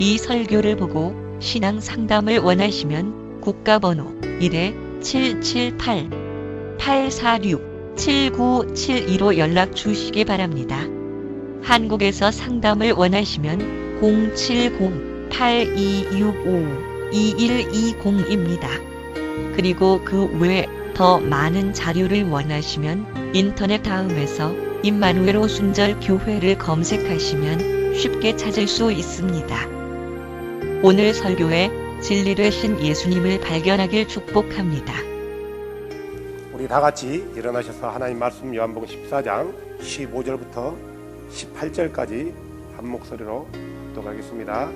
이 설교를 보고 신앙 상담을 원하시면 국가번호 1-778-846-7972로 연락 주시기 바랍니다. 한국에서 상담을 원하시면 070-8265-2120입니다. 그리고 그 외에 더 많은 자료를 원하시면 인터넷 다음에서 임마누엘 오순절교회를 검색하시면 쉽게 찾을 수 있습니다. 오늘 설교에 진리 되신 예수님을 발견하길 축복합니다. 우리 다 같이 일어나셔서 하나님 말씀 요한복음 14장 15절부터 18절까지 한 목소리로 독하겠습니다.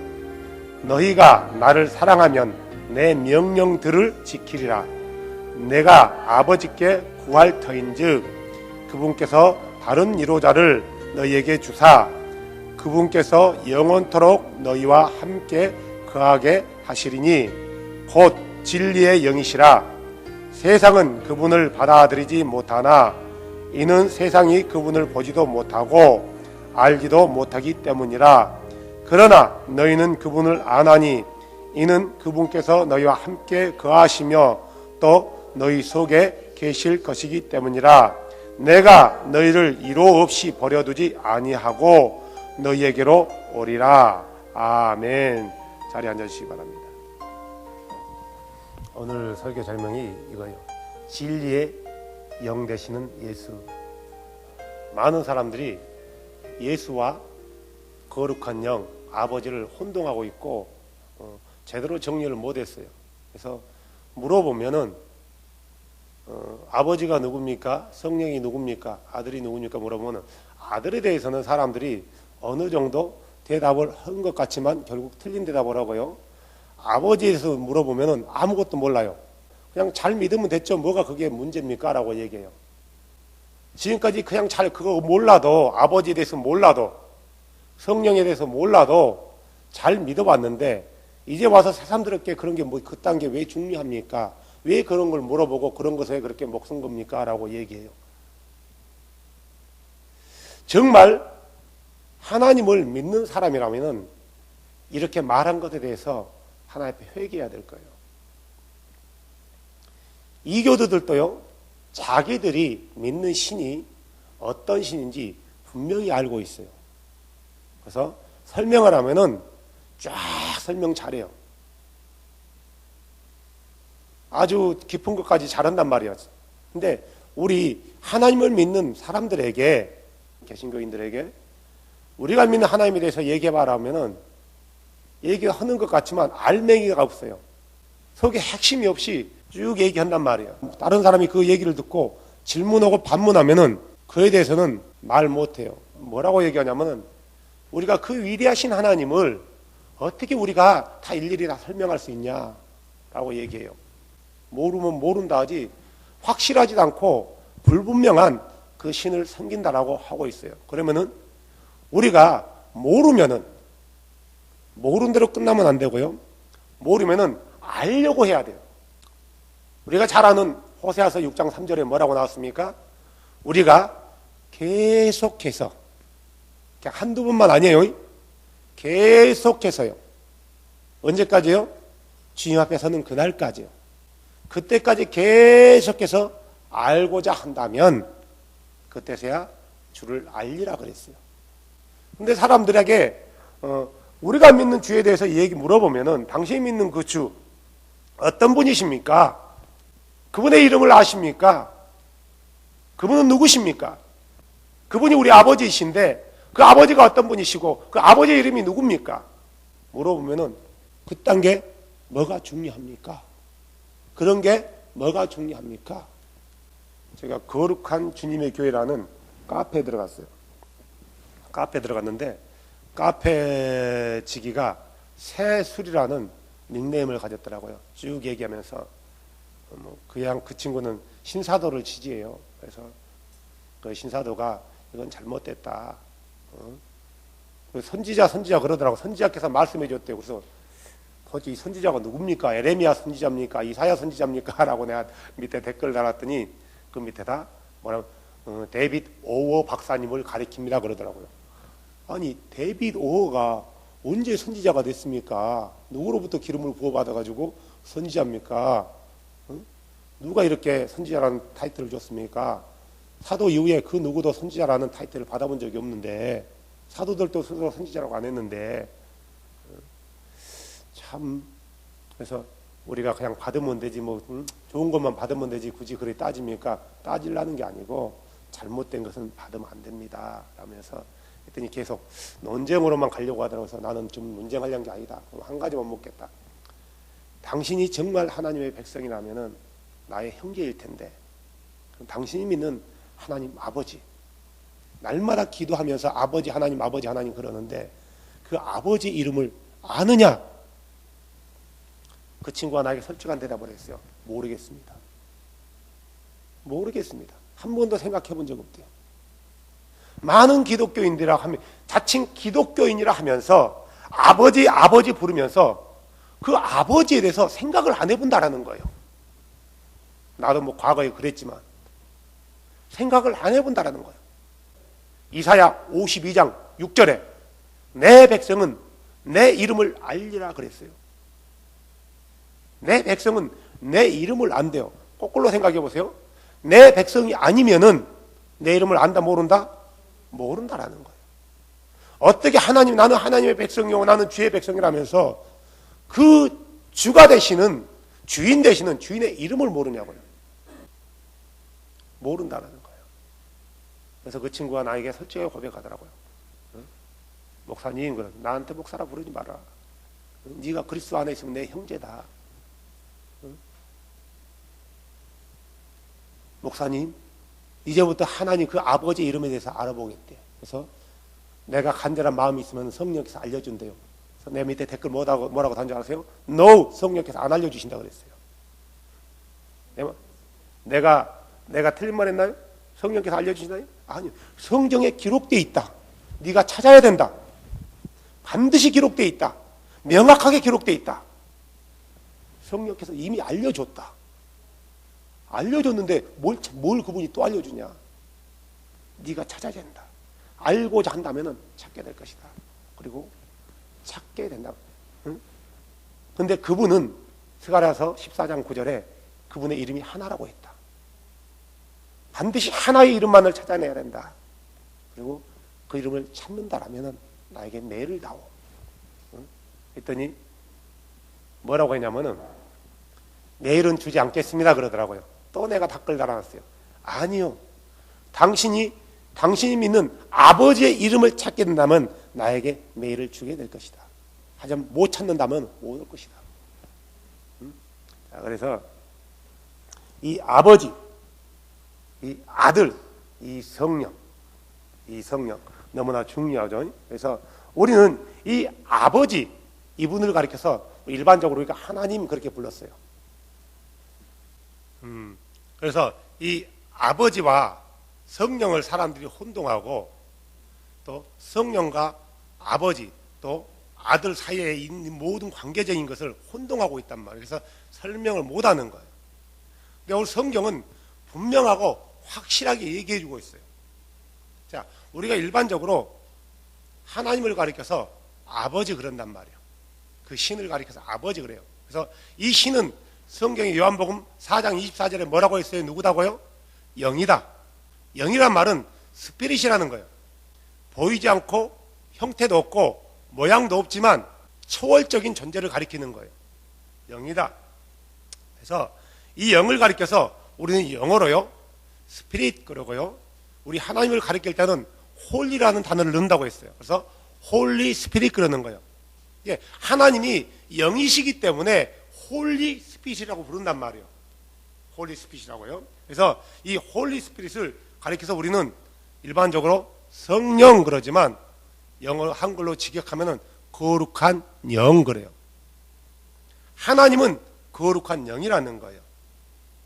너희가 나를 사랑하면 내 명령들을 지키리라. 내가 아버지께 구할 터인즉 그분께서 다른 이로자를 너희에게 주사 그분께서 영원토록 너희와 함께 거하게 하시리니 곧 진리의 영이시라. 세상은 그분을 받아들이지 못하나 이는 세상이 그분을 보지도 못하고 알지도 못하기 때문이라. 그러나 너희는 그분을 아나니 이는 그분께서 너희와 함께 거하시며 또 너희 속에 계실 것이기 때문이라. 내가 너희를 이로 없이 버려두지 아니하고 너희에게로 오리라. 아멘. 자리에 앉아주시기 바랍니다. 오늘 설교 제목이 이거예요. 진리의 영 되시는 예수. 많은 사람들이 예수와 거룩한 영, 아버지를 혼동하고 있고 제대로 정리를 못했어요. 그래서 물어보면은 아버지가 누굽니까? 성령이 누굽니까? 아들이 누굽니까? 물어보면 아들에 대해서는 사람들이 어느 정도 대답을 한 것 같지만 결국 틀린 대답을 하고요. 아버지에 대해서 물어보면 아무것도 몰라요. 그냥 잘 믿으면 됐죠. 뭐가 그게 문제입니까? 라고 얘기해요. 지금까지 그냥 잘 그거 몰라도 아버지에 대해서 몰라도 성령에 대해서 몰라도 잘 믿어봤는데 이제 와서 새삼스럽게 그런 게 뭐 그딴 게 왜 중요합니까? 왜 그런 걸 물어보고 그런 것에 그렇게 목숨 겁니까? 라고 얘기해요. 정말 하나님을 믿는 사람이라면 이렇게 말한 것에 대해서 하나님 앞에 회개해야 될 거예요. 이교도들도요, 자기들이 믿는 신이 어떤 신인지 분명히 알고 있어요. 그래서 설명을 하면은 쫙 설명 잘해요. 아주 깊은 것까지 잘한단 말이에요. 근데 우리 하나님을 믿는 사람들에게, 개신교인들에게 우리가 믿는 하나님에 대해서 얘기해봐라 하면은 얘기하는 것 같지만 알맹이가 없어요. 속에 핵심이 없이 쭉 얘기한단 말이에요. 다른 사람이 그 얘기를 듣고 질문하고 반문하면은 그에 대해서는 말 못해요. 뭐라고 얘기하냐면은 우리가 그 위대하신 하나님을 어떻게 우리가 다 일일이 다 설명할 수 있냐라고 얘기해요. 모르면 모른다 하지 확실하지도 않고 불분명한 그 신을 섬긴다라고 하고 있어요. 그러면은 우리가 모르면은 모른 대로 끝나면 안 되고요. 모르면은 알려고 해야 돼요. 우리가 잘 아는 호세아서 6장 3절에 뭐라고 나왔습니까? 우리가 계속해서 한두 번만 아니에요. 계속해서요. 언제까지요? 주님 앞에 서는 그날까지요. 그때까지 계속해서 알고자 한다면 그때서야 주를 알리라 그랬어요. 근데 사람들에게 우리가 믿는 주에 대해서 얘기 물어보면은 당신이 믿는 그 주 어떤 분이십니까? 그분의 이름을 아십니까? 그분은 누구십니까? 그분이 우리 아버지이신데 그 아버지가 어떤 분이시고 그 아버지의 이름이 누굽니까? 물어보면은 그딴 게 뭐가 중요합니까? 그런 게 뭐가 중요합니까? 제가 거룩한 주님의 교회라는 카페에 들어갔어요. 카페에 들어갔는데 카페 지기가 새술이라는 닉네임을 가졌더라고요. 쭉 얘기하면서 그냥 그 친구는 신사도를 지지해요. 그래서 그 신사도가 이건 잘못됐다. 선지자 그러더라고. 선지자께서 말씀해 줬대요. 그래서 도대체 이 선지자가 누굽니까? 에레미야 선지자입니까? 이사야 선지자입니까? 라고 내가 밑에 댓글 달았더니 그 밑에다 뭐라고 데이빗 오어 박사님을 가리킵니다 그러더라고요. 아니 데이빗 오어가 언제 선지자가 됐습니까? 누구로부터 기름을 부어받아가지고 선지자입니까? 응? 누가 이렇게 선지자라는 타이틀을 줬습니까? 사도 이후에 그 누구도 선지자라는 타이틀을 받아본 적이 없는데, 사도들도 스스로 선지자라고 안 했는데, 참, 그래서 우리가 그냥 받으면 되지, 좋은 것만 받으면 되지, 굳이 그래 따집니까? 따지려는 게 아니고, 잘못된 것은 받으면 안 됩니다. 라면서, 했더니 계속 논쟁으로만 가려고 하더라고서 나는 좀 논쟁하려는 게 아니다. 그럼 한 가지만 묻겠다. 당신이 정말 하나님의 백성이라면은 나의 형제일 텐데, 그럼 당신이 믿는 하나님 아버지, 날마다 기도하면서 아버지 하나님 아버지 하나님 그러는데 그 아버지 이름을 아느냐? 그 친구가 나에게 솔직한 대답을 했어요. 모르겠습니다. 모르겠습니다. 한 번도 생각해 본 적 없대요. 많은 기독교인들이라 하면 자칭 기독교인이라 하면서 아버지 아버지 부르면서 그 아버지에 대해서 생각을 안 해본다라는 거예요. 나도 과거에 그랬지만 생각을 안 해본다라는 거예요. 이사야 52장 6절에 내 백성은 내 이름을 알리라 그랬어요. 내 백성은 내 이름을 안대요. 거꾸로 생각해 보세요. 내 백성이 아니면은 내 이름을 안다 모른다? 모른다라는 거예요. 어떻게 하나님, 나는 하나님의 백성이고 나는 주의 백성이라면서 그 주가 되시는, 주인 되시는 주인의 이름을 모르냐고요. 모른다라는 거예요. 그래서 그 친구가 나에게 솔직하게 고백하더라고요. 목사님, 나한테 목사라 부르지 마라. 네가 그리스도 안에 있으면 내 형제다. 목사님, 이제부터 하나님 그 아버지 이름에 대해서 알아보겠대. 그래서 내가 간절한 마음이 있으면 성령께서 알려준대요. 그래서 내 밑에 댓글 뭐라고 단지 아세요? No! 성령께서 안 알려주신다고 그랬어요. 내가 틀린 말 했나요? 성령께서 알려주시나요? 아니요. 성경에 기록되어 있다. 네가 찾아야 된다. 반드시 기록되어 있다. 명확하게 기록되어 있다. 성령께서 이미 알려줬다. 알려줬는데 뭘 그분이 또 알려주냐? 네가 찾아야 된다. 알고자 한다면 찾게 될 것이다. 그리고 찾게 된다. 응? 근데 그분은 스가랴서 14장 9절에 그분의 이름이 하나라고 했다. 반드시 하나의 이름만을 찾아내야 된다. 그리고 그 이름을 찾는다라면 나에게 매를 다오. 응? 했더니 뭐라고 했냐면은 매일은 주지 않겠습니다 그러더라고요. 또 내가 댓글 달아놨어요. 아니요. 당신이 믿는 아버지의 이름을 찾게 된다면 나에게 매일을 주게 될 것이다. 하지만 못 찾는다면 못 올 것이다. 자, 그래서 이 아버지, 이 아들, 이 성령 너무나 중요하죠. 그래서 우리는 이 아버지 이분을 가리켜서 일반적으로 우리가 하나님 그렇게 불렀어요. 그래서 이 아버지와 성령을 사람들이 혼동하고 또 성령과 아버지 또 아들 사이에 있는 모든 관계적인 것을 혼동하고 있단 말이에요. 그래서 설명을 못하는 거예요. 그러니까 오늘 성경은 분명하고 확실하게 얘기해 주고 있어요. 자, 우리가 일반적으로 하나님을 가리켜서 아버지 그런단 말이에요. 그 신을 가리켜서 아버지 그래요. 그래서 이 신은 성경의 요한복음 4장 24절에 뭐라고 했어요? 누구다고요? 영이다. 영이란 말은 스피릿이라는 거예요. 보이지 않고 형태도 없고 모양도 없지만 초월적인 존재를 가리키는 거예요. 영이다. 그래서 이 영을 가리켜서 우리는 영어로요 스피릿 그러고요, 우리 하나님을 가리킬 때는 홀리라는 단어를 넣는다고 했어요. 그래서 홀리 스피릿 그러는 거예요. 예, 하나님이 영이시기 때문에 홀리 스피릿이라고 부른단 말이에요. 홀리 스피릿이라고요. 그래서 이 홀리 스피릿을 가리켜서 우리는 일반적으로 성령 그러지만 영어 한글로 직역하면은 거룩한 영 그래요. 하나님은 거룩한 영이라는 거예요.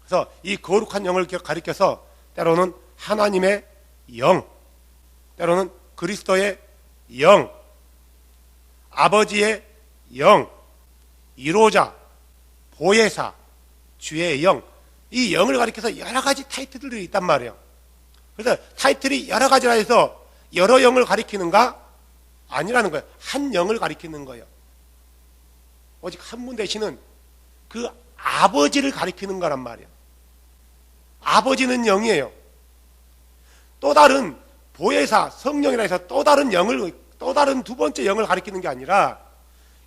그래서 이 거룩한 영을 가리켜서 때로는 하나님의 영, 때로는 그리스도의 영, 아버지의 영, 이로자, 보혜사, 주의 영, 이 영을 가리켜서 여러 가지 타이틀들이 있단 말이에요. 그래서 타이틀이 여러 가지라 해서 여러 영을 가리키는가? 아니라는 거예요. 한 영을 가리키는 거예요. 오직 한 분 되시는 그 아버지를 가리키는 거란 말이에요. 아버지는 영이에요. 또 다른 보혜사 성령이라 해서 또 다른 두 번째 영을 가리키는 게 아니라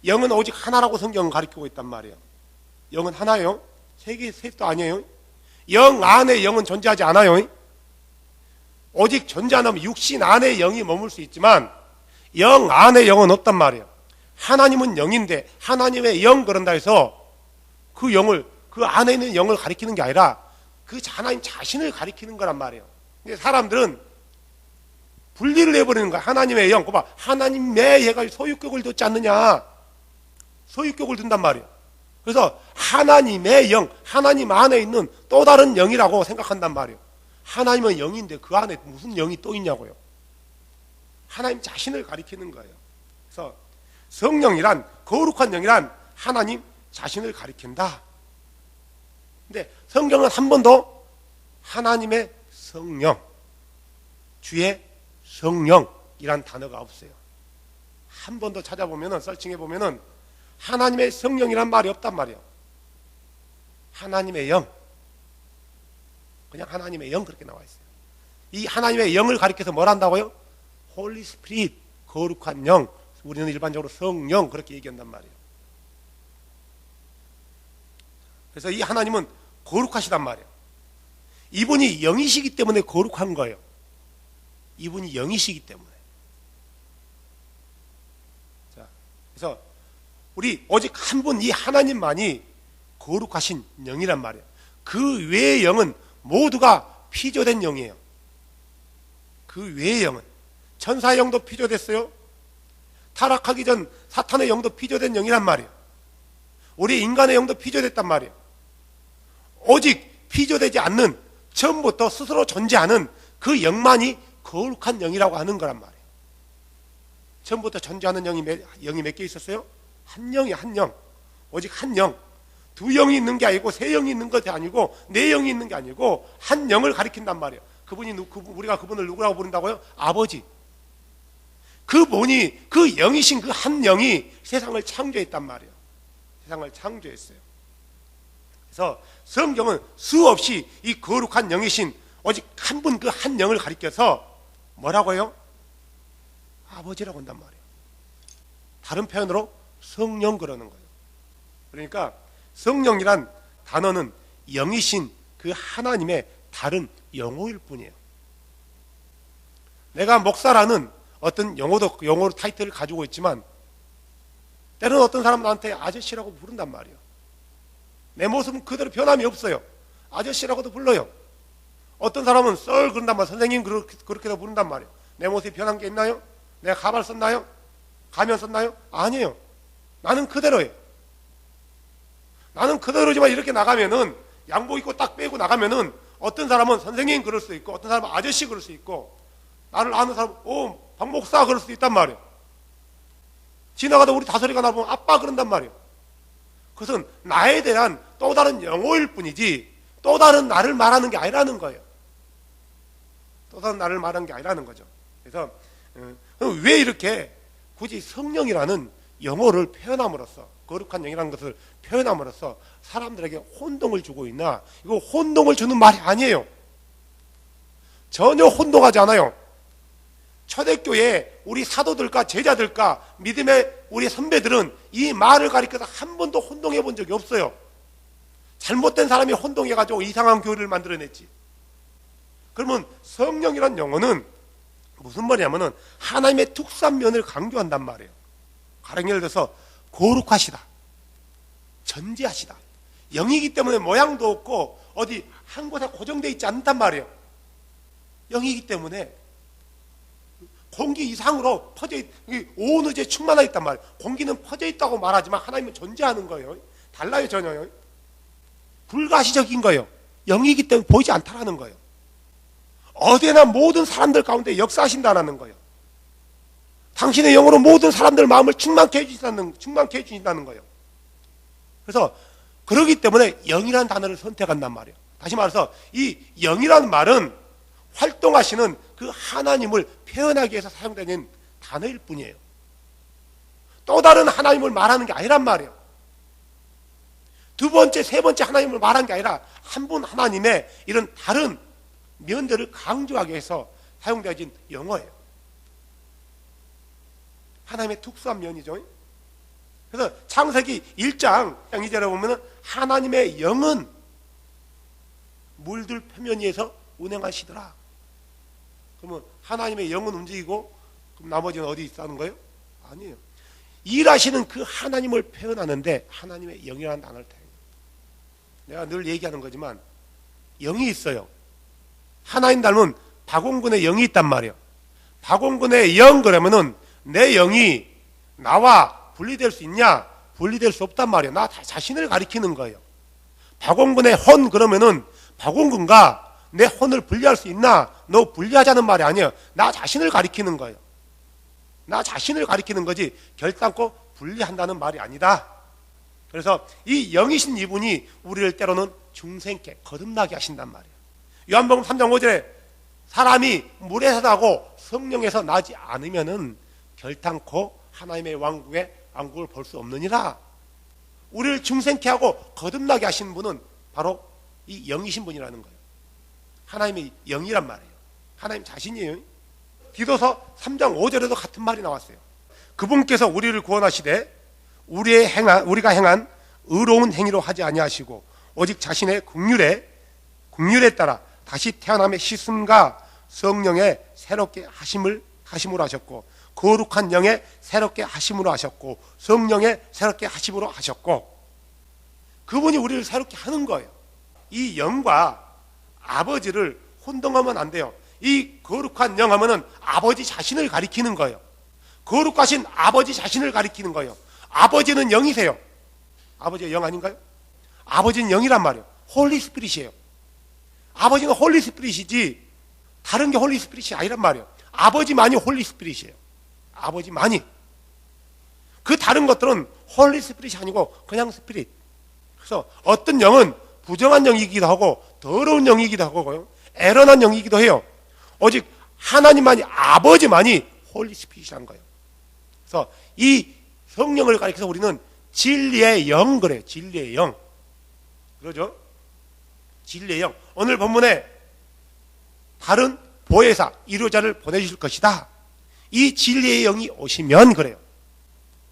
영은 오직 하나라고 성경은 가리키고 있단 말이에요. 영은 하나예요. 셋도 아니에요. 영 안에 영은 존재하지 않아요. 오직 존재하면 육신 안에 영이 머물 수 있지만 영 안에 영은 없단 말이에요. 하나님은 영인데 하나님의 영 그런다 해서 그 영을, 그 안에 있는 영을 가리키는 게 아니라 그 하나님 자신을 가리키는 거란 말이에요. 근데 사람들은 분리를 해버리는 거야. 하나님의 영. 그봐. 하나님의 얘가 소유격을 뒀지 않느냐. 소유격을 둔단 말이에요. 그래서 하나님의 영, 하나님 안에 있는 또 다른 영이라고 생각한단 말이에요. 하나님은 영인데 그 안에 무슨 영이 또 있냐고요. 하나님 자신을 가리키는 거예요. 그래서 성령이란, 거룩한 영이란 하나님 자신을 가리킨다. 근데 성경은 한 번도 하나님의 성령, 주의 성령이란 단어가 없어요. 한 번 더 찾아보면은, 서칭해보면은 하나님의 성령이란 말이 없단 말이에요. 하나님의 영, 그냥 하나님의 영 그렇게 나와 있어요. 이 하나님의 영을 가리켜서 뭘 한다고요? 홀리 스피릿, 거룩한 영, 우리는 일반적으로 성령 그렇게 얘기한단 말이에요. 그래서 이 하나님은 거룩하시단 말이에요. 이분이 영이시기 때문에 거룩한 거예요. 이분이 영이시기 때문에. 자, 그래서 우리 오직 한 분 이 하나님만이 거룩하신 영이란 말이에요. 그 외의 영은 모두가 피조된 영이에요. 그 외의 영은 천사의 영도 피조됐어요. 타락하기 전 사탄의 영도 피조된 영이란 말이에요. 우리 인간의 영도 피조됐단 말이에요. 오직 피조되지 않는, 처음부터 스스로 존재하는 그 영만이 거룩한 영이라고 하는 거란 말이에요. 처음부터 존재하는 영이 몇 개 있었어요? 한 영이 한 영. 오직 한 영. 두 영이 있는 게 아니고 세 영이 있는 것이 아니고 네 영이 있는 게 아니고 한 영을 가리킨단 말이에요. 우리가 그분을 누구라고 부른다고요? 아버지. 그분이, 그 영이신 그 한 영이 세상을 창조했단 말이에요. 세상을 창조했어요. 그래서 성경은 수없이 이 거룩한 영이신 오직 한 분 그 한 영을 가리켜서 뭐라고 해요? 아버지라고 한단 말이에요. 다른 표현으로 성령 그러는 거예요. 그러니까 성령이란 단어는 영이신 그 하나님의 다른 영어일 뿐이에요. 내가 목사라는 어떤 영어로 타이틀을 가지고 있지만 때로는 어떤 사람은 나한테 아저씨라고 부른단 말이에요. 내 모습은 그대로 변함이 없어요. 아저씨라고도 불러요. 어떤 사람은 썰 그런단 말이에요. 선생님 그렇게도 부른단 말이에요. 내 모습이 변한 게 있나요? 내가 가발 썼나요? 가면 썼나요? 아니에요. 나는 그대로예요. 나는 그대로지만 이렇게 나가면은 양복 입고 딱 빼고 나가면은 어떤 사람은 선생님 그럴 수 있고 어떤 사람은 아저씨 그럴 수 있고 나를 아는 사람은 박 목사 그럴 수도 있단 말이에요. 지나가다 우리 다솔이가 나 보면 아빠 그런단 말이에요. 그것은 나에 대한 또 다른 영어일 뿐이지 또 다른 나를 말하는 게 아니라는 거예요. 또 다른 나를 말하는 게 아니라는 거죠. 그래서 왜 이렇게 굳이 성령이라는 영어를 표현함으로써, 거룩한 영이라는 것을 표현함으로써 사람들에게 혼동을 주고 있나? 이거 혼동을 주는 말이 아니에요. 전혀 혼동하지 않아요. 초대교회 우리 사도들과 제자들과 믿음의 우리 선배들은 이 말을 가리켜서 한 번도 혼동해 본 적이 없어요. 잘못된 사람이 혼동해가지고 이상한 교회를 만들어냈지. 그러면 성령이란 영어는 무슨 말이냐면은 하나님의 특수한 면을 강조한단 말이에요. 가령 예를 들어서 거룩하시다, 전지하시다. 영이기 때문에 모양도 없고 어디 한 곳에 고정되어 있지 않단 말이에요. 영이기 때문에 공기 이상으로 온 우주에 충만하여 있단 말이에요. 공기는 퍼져 있다고 말하지만 하나님은 존재하는 거예요. 달라요, 전혀요. 불가시적인 거예요. 영이기 때문에 보이지 않다라는 거예요. 어디나 모든 사람들 가운데 역사하신다는 거예요. 당신의 영으로 모든 사람들 마음을 충만케 해주신다는 거예요. 그래서 그러기 때문에 영이라는 단어를 선택한단 말이에요. 다시 말해서 이 영이라는 말은 활동하시는 그 하나님을 표현하기 위해서 사용되는 단어일 뿐이에요. 또 다른 하나님을 말하는 게 아니란 말이에요. 두 번째, 세 번째 하나님을 말하는 게 아니라 한 분 하나님의 이런 다른 면들을 강조하기 위해서 사용되어진 영어예요. 하나님의 특수한 면이죠. 그래서 창세기 1장 2절에 보면 하나님의 영은 물들 표면 위에서 운행하시더라. 그러면 하나님의 영은 움직이고 그럼 나머지는 어디 있다는 거예요? 아니에요. 일하시는 그 하나님을 표현하는데 하나님의 영이라는 단어를 대요. 내가 늘 얘기하는 거지만 영이 있어요. 하나님 닮은 박원근의 영이 있단 말이에요. 박원근의 영 그러면은 내 영이 나와 분리될 수 있냐? 분리될 수 없단 말이에요. 나 자신을 가리키는 거예요. 박원근의 헌 그러면은 박원근과 내 혼을 분리할 수 있나? 너 분리하자는 말이 아니에요. 나 자신을 가리키는 거예요. 나 자신을 가리키는 거지 결단코 분리한다는 말이 아니다. 그래서 이 영이신 이분이 우리를 때로는 중생케 거듭나게 하신단 말이에요. 요한복음 3장 5절에 사람이 물에서 나고 성령에서 나지 않으면은 결단코 하나님의 왕국을 볼 수 없느니라. 우리를 중생케 하고 거듭나게 하신 분은 바로 이 영이신 분이라는 거예요. 하나님의 영이란 말이에요. 하나님 자신이에요. 디도서 3장 5절에도 같은 말이 나왔어요. 그분께서 우리를 구원하시되 우리가 행한 의로운 행위로 하지 아니하시고 오직 자신의 긍휼에 따라 다시 태어남의 씻음과 성령의 새롭게 하심으로 하셨고 거룩한 영의 새롭게 하심으로 하셨고 성령의 새롭게 하심으로 하셨고 그분이 우리를 새롭게 하는 거예요. 이 영과 아버지를 혼동하면 안 돼요. 이 거룩한 영 하면은 아버지 자신을 가리키는 거예요. 거룩하신 아버지 자신을 가리키는 거예요. 아버지는 영이세요. 아버지가 영 아닌가요? 아버지는 영이란 말이에요. 홀리 스피릿이에요. 아버지는 홀리 스피릿이지 다른 게 홀리 스피릿이 아니란 말이에요. 아버지만이 홀리 스피릿이에요. 아버지만이. 그 다른 것들은 홀리 스피릿이 아니고 그냥 스피릿. 그래서 어떤 영은 부정한 영이기도 하고 더러운 영이기도 하고 애런한 영이기도 해요. 오직 하나님만이 아버지만이 홀리 스피릿이라는 거예요. 그래서 이 성령을 가리켜서 우리는 진리의 영 그래요. 진리의 영. 그러죠? 진리의 영. 오늘 본문에 다른 보혜사, 이루자를 보내주실 것이다. 이 진리의 영이 오시면 그래요.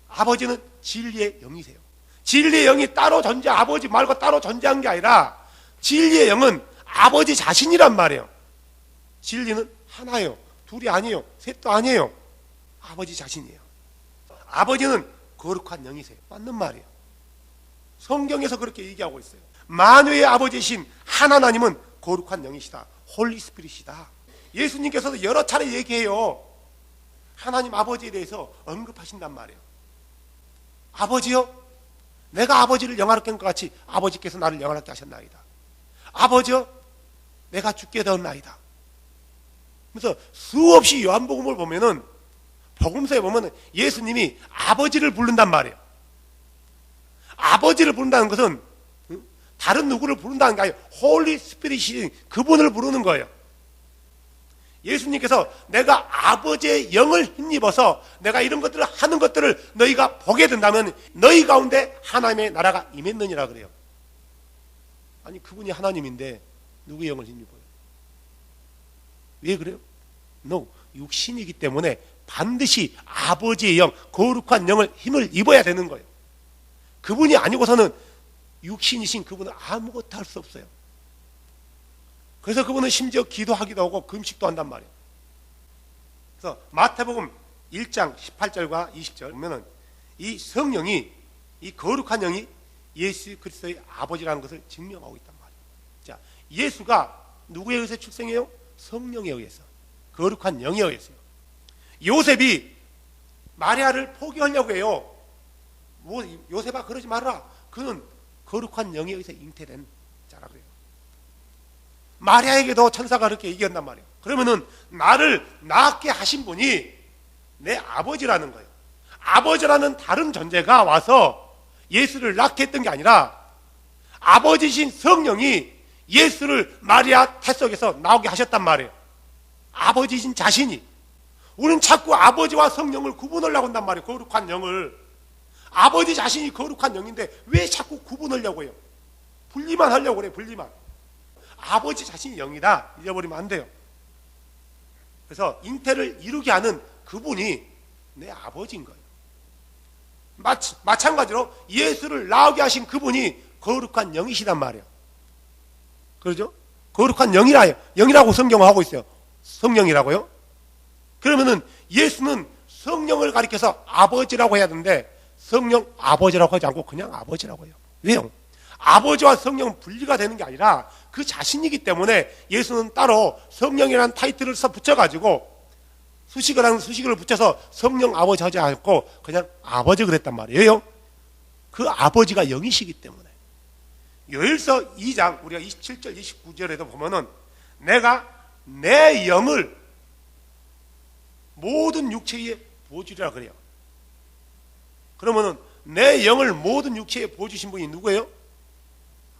아버지는 진리의 영이세요. 진리의 영이 따로 아버지 말고 따로 존재한 게 아니라 진리의 영은 아버지 자신이란 말이에요. 진리는 하나예요. 둘이 아니에요. 셋도 아니에요. 아버지 자신이에요. 아버지는 거룩한 영이세요. 맞는 말이에요. 성경에서 그렇게 얘기하고 있어요. 만유의 아버지이신 하나님은 거룩한 영이시다. 홀리 스피릿이다. 예수님께서도 여러 차례 얘기해요. 하나님 아버지에 대해서 언급하신단 말이에요. 아버지요? 내가 아버지를 영화롭게 한 것 같이 아버지께서 나를 영화롭게 하셨나이다. 아버지요? 내가 죽게 되었나이다. 그래서 수없이 요한복음을 보면은 복음서에 보면 예수님이 아버지를 부른단 말이에요. 아버지를 부른다는 것은 다른 누구를 부른다는 게 아니에요. 홀리 스피릿이 그분을 부르는 거예요. 예수님께서 내가 아버지의 영을 힘입어서 내가 이런 것들을 하는 것들을 너희가 보게 된다면 너희 가운데 하나님의 나라가 임했느니라 그래요. 아니 그분이 하나님인데 누구의 영을 힘입어요? 왜 그래요? No, 육신이기 때문에 반드시 아버지의 영, 거룩한 영을 힘을 입어야 되는 거예요. 그분이 아니고서는 육신이신 그분은 아무것도 할 수 없어요. 그래서 그분은 심지어 기도하기도 하고 금식도 한단 말이에요. 그래서 마태복음 1장 18절과 20절 보면은 이 성령이, 이 거룩한 영이 예수 그리스도의 아버지라는 것을 증명하고 있단 말이에요. 자, 예수가 누구에 의해서 출생해요? 성령에 의해서. 거룩한 영에 의해서요. 요셉이 마리아를 포기하려고 해요. 뭐 요셉아 그러지 말아라. 그는 거룩한 영에 의해서 잉태된 자라고 해요. 마리아에게도 천사가 그렇게 얘기한단 말이에요. 그러면은 나를 낳게 하신 분이 내 아버지라는 거예요. 아버지라는 다른 존재가 와서 예수를 낳게 했던 게 아니라 아버지신 성령이 예수를 마리아 태 속에서 나오게 하셨단 말이에요. 아버지신 자신이. 우리는 자꾸 아버지와 성령을 구분하려고 한단 말이에요. 거룩한 영을. 아버지 자신이 거룩한 영인데 왜 자꾸 구분하려고 해요? 분리만 하려고 그래, 분리만. 아버지 자신이 영이다 잊어버리면 안 돼요. 그래서 잉태를 이루게 하는 그분이 내 아버지인 거예요. 마찬가지로 예수를 낳게 하신 그분이 거룩한 영이시단 말이에요. 그러죠? 거룩한 영이라고 성경을 하고 있어요. 성령이라고요? 그러면은 예수는 성령을 가리켜서 아버지라고 해야 되는데 성령 아버지라고 하지 않고 그냥 아버지라고 해요. 왜요? 아버지와 성령은 분리가 되는 게 아니라 그 자신이기 때문에 예수는 따로 성령이라는 타이틀을 붙여가지고 수식을 붙여서 성령 아버지 하지 않고 그냥 아버지 그랬단 말이에요. 그 아버지가 영이시기 때문에. 요엘서 2장 우리가 27절 29절에도 보면은 내가 내 영을 모든 육체에 부어주리라 그래요. 그러면은 내 영을 모든 육체에 부어주신 분이 누구예요?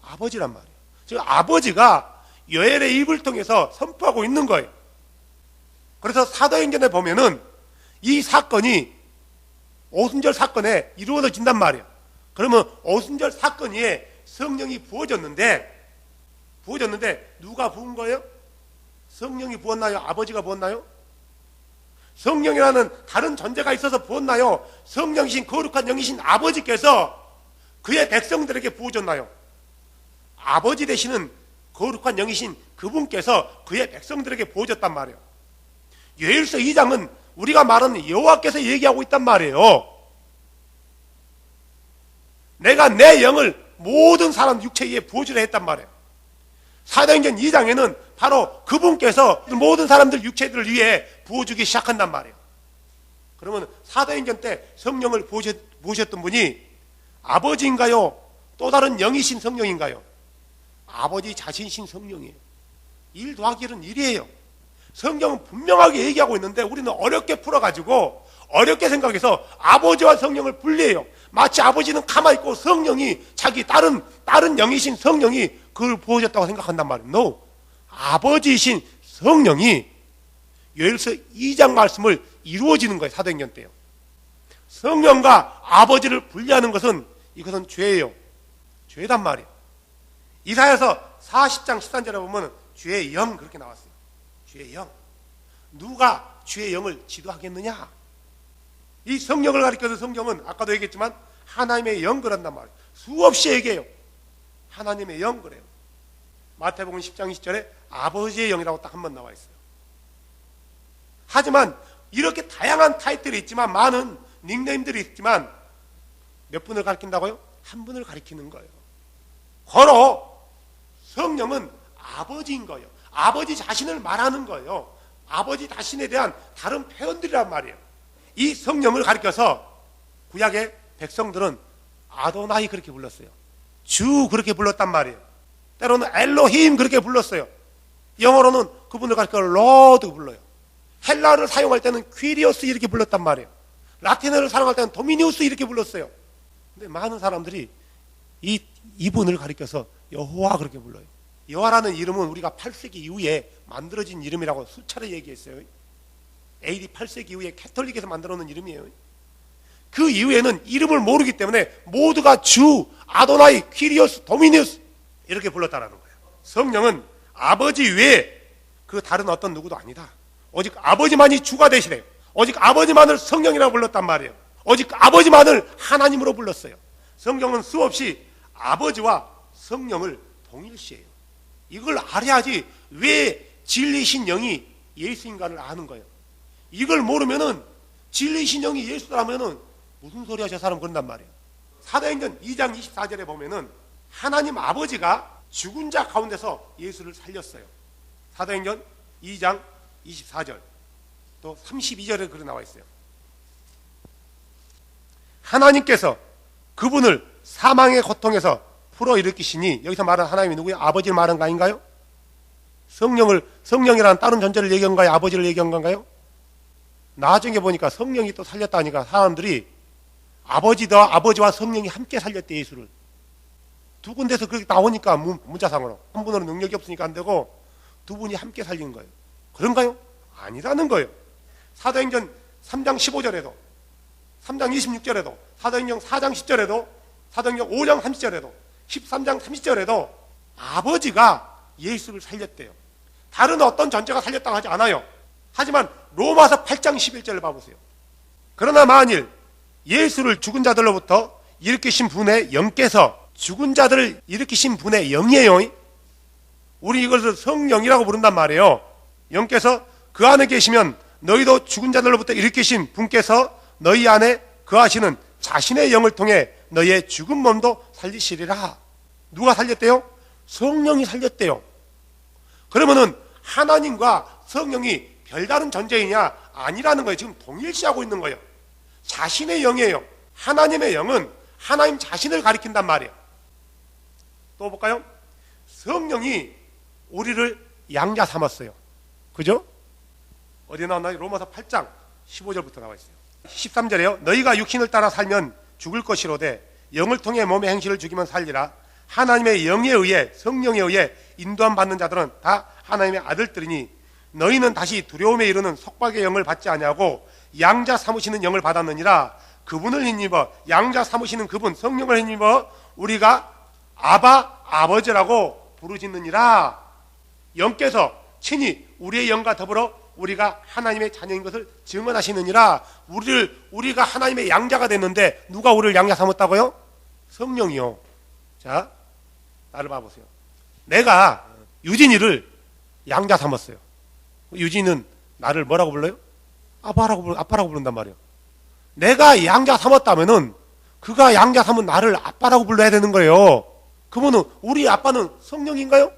아버지란 말이에요. 즉 아버지가 요엘의 입을 통해서 선포하고 있는 거예요. 그래서 사도행전에 보면은 이 사건이 오순절 사건에 이루어진단 말이에요. 그러면 오순절 사건에 성령이 부어졌는데 누가 부은 거예요? 성령이 부었나요? 아버지가 부었나요? 성령이라는 다른 존재가 있어서 부었나요? 성령이신 거룩한 영이신 아버지께서 그의 백성들에게 부어줬나요? 아버지 되시는 거룩한 영이신 그분께서 그의 백성들에게 부어줬단 말이에요. 요엘서 2장은 우리가 말하는 여호와께서 얘기하고 있단 말이에요. 내가 내 영을 모든 사람 육체에 부어주려 했단 말이에요. 사도행전 2장에는 바로 그분께서 모든 사람들 육체들을 위해 부어주기 시작한단 말이에요. 그러면 사도행전 때 성령을 부으셨던 분이 아버지인가요? 또 다른 영이신 성령인가요? 아버지 자신이신 성령이에요. 1 더하기 1은 1이에요. 성경은 분명하게 얘기하고 있는데 우리는 어렵게 풀어가지고 어렵게 생각해서 아버지와 성령을 분리해요. 마치 아버지는 가만히 있고 성령이 자기 다른 영이신 성령이 그걸 부어줬다고 생각한단 말이에요. No. 아버지이신 성령이 요엘서 2장 말씀을 이루어지는 거예요. 사도행전 때요. 성령과 아버지를 분리하는 것은 이것은 죄예요. 죄단 말이에요. 이사야서 40장 13절에 보면 죄의 영 그렇게 나왔어요. 죄의 영. 누가 죄의 영을 지도하겠느냐? 이 성령을 가리켜서 성경은 아까도 얘기했지만 하나님의 영 그런단 말이에요. 수없이 얘기해요. 하나님의 영 그래요. 마태복음 10장 20절에 아버지의 영이라고 딱 한 번 나와 있어요. 하지만 이렇게 다양한 타이틀이 있지만 많은 닉네임들이 있지만 몇 분을 가리킨다고요? 한 분을 가리키는 거예요. 거로 성령은 아버지인 거예요. 아버지 자신을 말하는 거예요. 아버지 자신에 대한 다른 표현들이란 말이에요. 이 성령을 가리켜서 구약의 백성들은 아도나이 그렇게 불렀어요. 주 그렇게 불렀단 말이에요. 때로는 엘로힘 그렇게 불렀어요. 영어로는 그분을 가리켜 로드 불러요. 헬라어를 사용할 때는 퀴리오스 이렇게 불렀단 말이에요. 라틴어를 사용할 때는 도미니우스 이렇게 불렀어요. 근데 많은 사람들이 이분을 가리켜서 여호와 그렇게 불러요. 여호와라는 이름은 우리가 8세기 이후에 만들어진 이름이라고 수차례 얘기했어요. AD 8세기 이후에 캐톨릭에서 만들어 놓은 이름이에요. 그 이후에는 이름을 모르기 때문에 모두가 주, 아도나이, 퀴리오스, 도미니우스 이렇게 불렀다라는 거예요. 성령은 아버지 외에 그 다른 어떤 누구도 아니다. 오직 아버지만이 주가 되시래요. 오직 아버지만을 성령이라고 불렀단 말이에요. 오직 아버지만을 하나님으로 불렀어요. 성경은 수없이 아버지와 성령을 동일시해요. 이걸 알아야지 왜 진리신 영이 예수인가를 아는 거예요. 이걸 모르면은 진리신 영이 예수라면은 무슨 소리야 저 사람 그런단 말이에요. 사도행전 2장 24절에 보면은 하나님 아버지가 죽은 자 가운데서 예수를 살렸어요. 사도행전 2장 24절 또 32절에 그렇게 나와 있어요. 하나님께서 그분을 사망의 고통에서 풀어일으키시니 여기서 말하는 하나님이 누구예요? 아버지를 말한 거 아닌가요? 성령이라는 다른 존재를 얘기한 건가요? 아버지를 얘기한 건가요? 나중에 보니까 성령이 또 살렸다니까 사람들이 아버지와 성령이 함께 살렸대 예수를. 두 군데서 그렇게 나오니까 문자상으로 한 분으로 능력이 없으니까 안 되고 두 분이 함께 살린 거예요. 그런가요? 아니라는 거예요. 사도행전 3장 15절에도 3장 26절에도, 사도행전 4장 10절에도, 사도행전 5장 30절에도, 13장 30절에도 아버지가 예수를 살렸대요. 다른 어떤 전제가 살렸다고 하지 않아요. 하지만 로마서 8장 11절을 봐보세요. 그러나 만일 예수를 죽은 자들로부터 일으키신 분의 영께서, 죽은 자들을 일으키신 분의 영이에요. 우리 이것을 성령이라고 부른단 말이에요. 영께서 그 안에 계시면 너희도 죽은 자들로부터 일으키신 분께서 너희 안에 거하시는 자신의 영을 통해 너희의 죽은 몸도 살리시리라. 누가 살렸대요? 성령이 살렸대요. 그러면은 하나님과 성령이 별다른 존재이냐? 아니라는 거예요. 지금 동일시하고 있는 거예요. 자신의 영이에요. 하나님의 영은 하나님 자신을 가리킨단 말이에요. 또 볼까요? 성령이 우리를 양자 삼았어요. 그죠? 어디 나왔나요? 로마서 8장 15절부터 나와 있어요. 13절에요. 너희가 육신을 따라 살면 죽을 것이로되 영을 통해 몸의 행실을 죽이면 살리라. 하나님의 영에 의해, 성령에 의해 인도함 받는 자들은 다 하나님의 아들들이니 너희는 다시 두려움에 이르는 속박의 영을 받지 아니하고 양자 삼으시는 영을 받았느니라. 그분을 힘입어, 양자 삼으시는 그분 성령을 힘입어 우리가 아바, 아버지라고 부르짖느니라. 영께서 친히 우리의 영과 더불어 우리가 하나님의 자녀인 것을 증언하시느니라. 우리가 하나님의 양자가 됐는데 누가 우리를 양자 삼았다고요? 성령이요. 자, 나를 봐보세요. 내가 유진이를 양자 삼았어요. 유진이는 나를 뭐라고 불러요? 아빠라고 부른단 말이에요. 내가 양자 삼았다면은 그가 양자 삼은 나를 아빠라고 불러야 되는 거예요. 그러면은 우리 아빠는 성령인가요?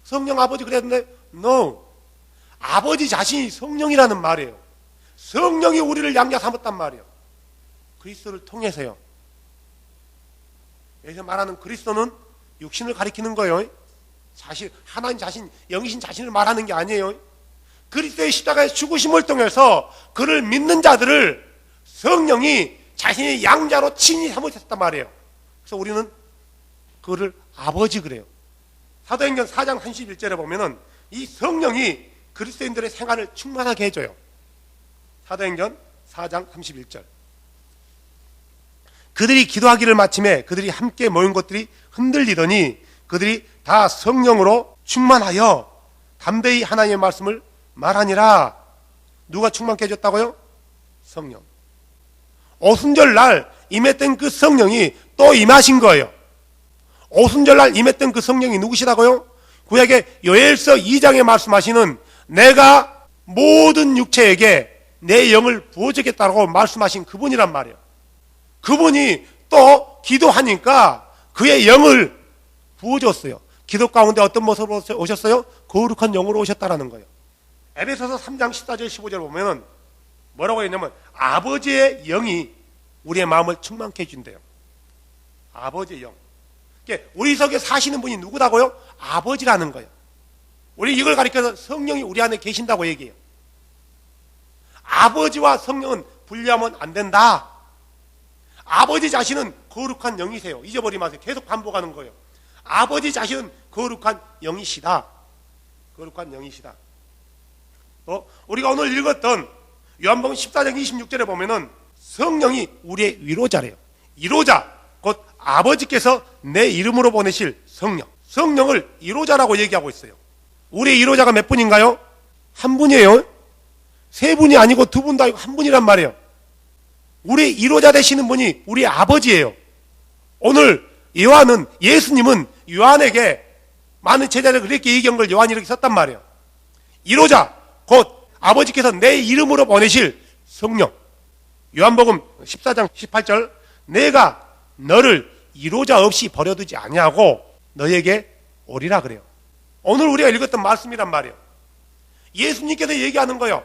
성령 아버지 그래야 되나요? No. 아버지 자신이 성령이라는 말이에요. 성령이 우리를 양자 삼았단 말이에요. 그리스도를 통해서요. 여기서 말하는 그리스도는 육신을 가리키는 거예요. 하나님 자신, 영이신 자신을 말하는 게 아니에요. 그리스도의 십자가의 죽으심을 통해서 그를 믿는 자들을 성령이 자신의 양자로 친히 삼으셨단 말이에요. 그래서 우리는 그를 아버지 그래요. 사도행전 4장 31절에 보면은 이 성령이 그리스도인들의 생활을 충만하게 해줘요. 사도행전 4장 31절. 그들이 기도하기를 마침에 그들이 함께 모인 것들이 흔들리더니 그들이 다 성령으로 충만하여 담대히 하나님의 말씀을 말하니라. 누가 충만케 해줬다고요? 성령. 오순절 날 임했던 그 성령이 또 임하신 거예요. 오순절 날 임했던 그 성령이 누구시다고요? 구약의 요엘서 2장에 말씀하시는 내가 모든 육체에게 내 영을 부어주겠다고 말씀하신 그분이란 말이에요. 그분이 또 기도하니까 그의 영을 부어줬어요. 기도 가운데 어떤 모습으로 오셨어요? 거룩한 영으로 오셨다라는 거예요. 에베소서 3장 14절 15절 보면은 뭐라고 했냐면 아버지의 영이 우리의 마음을 충만케 해준대요. 아버지의 영. 우리 속에 사시는 분이 누구다고요? 아버지라는 거예요. 우리 이걸 가리켜서 성령이 우리 안에 계신다고 얘기해요. 아버지와 성령은 분리하면 안 된다. 아버지 자신은 거룩한 영이세요. 잊어버리지 마세요. 계속 반복하는 거예요. 아버지 자신은 거룩한 영이시다. 거룩한 영이시다. 우리가 오늘 읽었던 요한복음 14장 26절에 보면은 성령이 우리의 위로자래요. 위로자, 곧 아버지께서 내 이름으로 보내실 성령. 성령을 위로자라고 얘기하고 있어요. 우리의 위로자가 몇 분인가요? 한 분이에요. 세 분이 아니고 두 분도 아니고 한 분이란 말이에요. 우리 위로자 되시는 분이 우리 아버지예요. 오늘 예수님은 요한에게 많은 제자들 그렇게 얘기한 걸 요한이 이렇게 썼단 말이에요. 위로자, 곧 아버지께서 내 이름으로 보내실 성령. 요한복음 14장 18절 내가 너를 위로자 없이 버려두지 아니하고 너에게 오리라 그래요. 오늘 우리가 읽었던 말씀이란 말이에요. 예수님께서 얘기하는 거예요.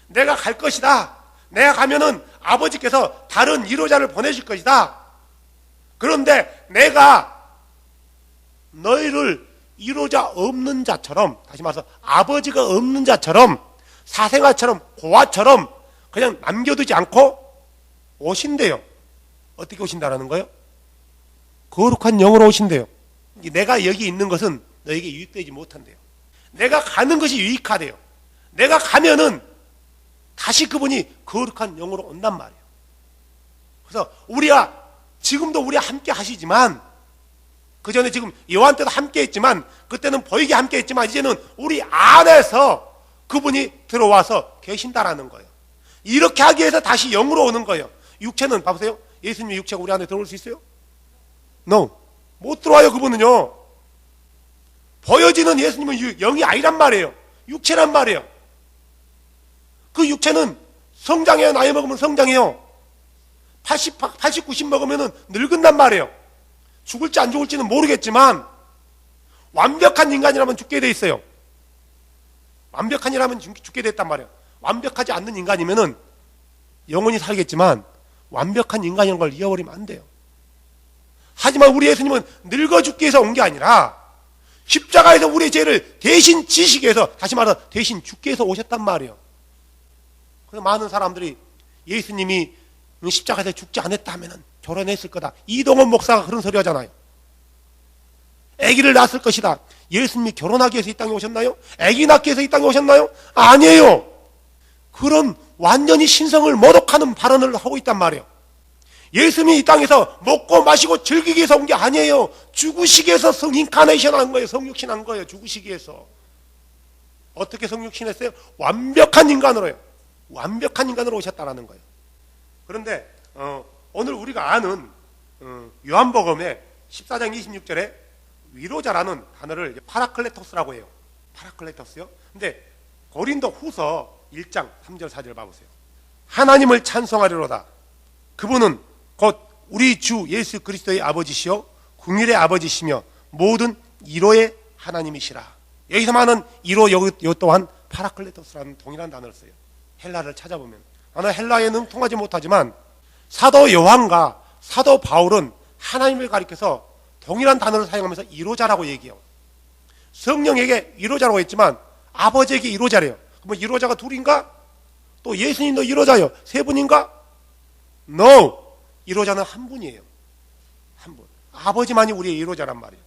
내가 갈 것이다. 내가 가면은 아버지께서 다른 위로자를 보내실 것이다. 그런데 내가 너희를 위로자 없는 자처럼, 다시 말해서 아버지가 없는 자처럼, 사생아처럼, 고아처럼 그냥 남겨두지 않고 오신대요. 어떻게 오신다라는 거예요? 거룩한 영으로 오신대요. 내가 여기 있는 것은 너에게 유익되지 못한대요. 내가 가는 것이 유익하대요. 내가 가면은 다시 그분이 거룩한 영으로 온단 말이에요. 그래서 우리가 지금도 우리와 함께 하시지만, 그 전에 지금 요한 때도 함께 했지만, 그때는 보이게 함께 했지만, 이제는 우리 안에서 그분이 들어와서 계신다라는 거예요. 이렇게 하기 위해서 다시 영으로 오는 거예요. 육체는 봐보세요. 예수님의 육체가 우리 안에 들어올 수 있어요? No. 못 들어와요. 그분은요. 보여지는 예수님은 영이 아니란 말이에요. 육체란 말이에요. 그 육체는 성장해요. 나이 먹으면 성장해요. 80, 90 먹으면 늙은단 말이에요. 죽을지 안 죽을지는 모르겠지만 완벽한 인간이라면 죽게 돼 있어요. 완벽한 이라면 죽게 됐단 말이에요. 완벽하지 않는 인간이면은 영원히 살겠지만 완벽한 인간이라는 걸 잃어버리면 안 돼요. 하지만 우리 예수님은 늙어 죽기 위해서 온 게 아니라 십자가에서 우리의 죄를 대신 지시기 위해서, 다시 말해서 대신 죽기 위해서 오셨단 말이에요. 그래서 많은 사람들이 예수님이 십자가에서 죽지 않았다 하면은 결혼했을 거다. 이동원 목사가 그런 소리 하잖아요. 아기를 낳았을 것이다. 예수님이 결혼하기 위해서 이 땅에 오셨나요? 아기 낳기 위해서 이 땅에 오셨나요? 아니에요. 그런 완전히 신성을 모독하는 발언을 하고 있단 말이에요. 예수님이 이 땅에서 먹고 마시고 즐기기 위해서 온 게 아니에요. 죽으시기 위해서 성인카네이션 한 거예요. 성육신 한 거예요. 죽으시기 위해서. 어떻게 성육신 했어요? 완벽한 인간으로요. 완벽한 인간으로 오셨다라는 거예요. 그런데 오늘 우리가 아는 요한복음의 14장 26절에 위로자라는 단어를 파라클레토스라고 해요. 파라클레토스요. 근데 고린도 후서 1장 3절 4절 봐보세요. 하나님을 찬송하리로다. 그분은 곧 우리 주 예수 그리스도의 아버지시요 긍휼의 아버지시며 모든 위로의 하나님이시라. 여기서 말하는 위로, 요 또한 파라클레토스라는 동일한 단어를 써요. 헬라를 찾아보면. 나는 헬라에 능통하지 못하지만 사도 요한과 사도 바울은 하나님을 가리켜서 동일한 단어를 사용하면서 위로자라고 얘기해요. 성령에게 위로자라고 했지만 아버지에게 위로자래요. 그럼 위로자가 둘인가? 또 예수님도 위로자요. 세 분인가? No. 위로자는 한 분이에요. 한 분. 아버지만이 우리의 위로자란 말이에요.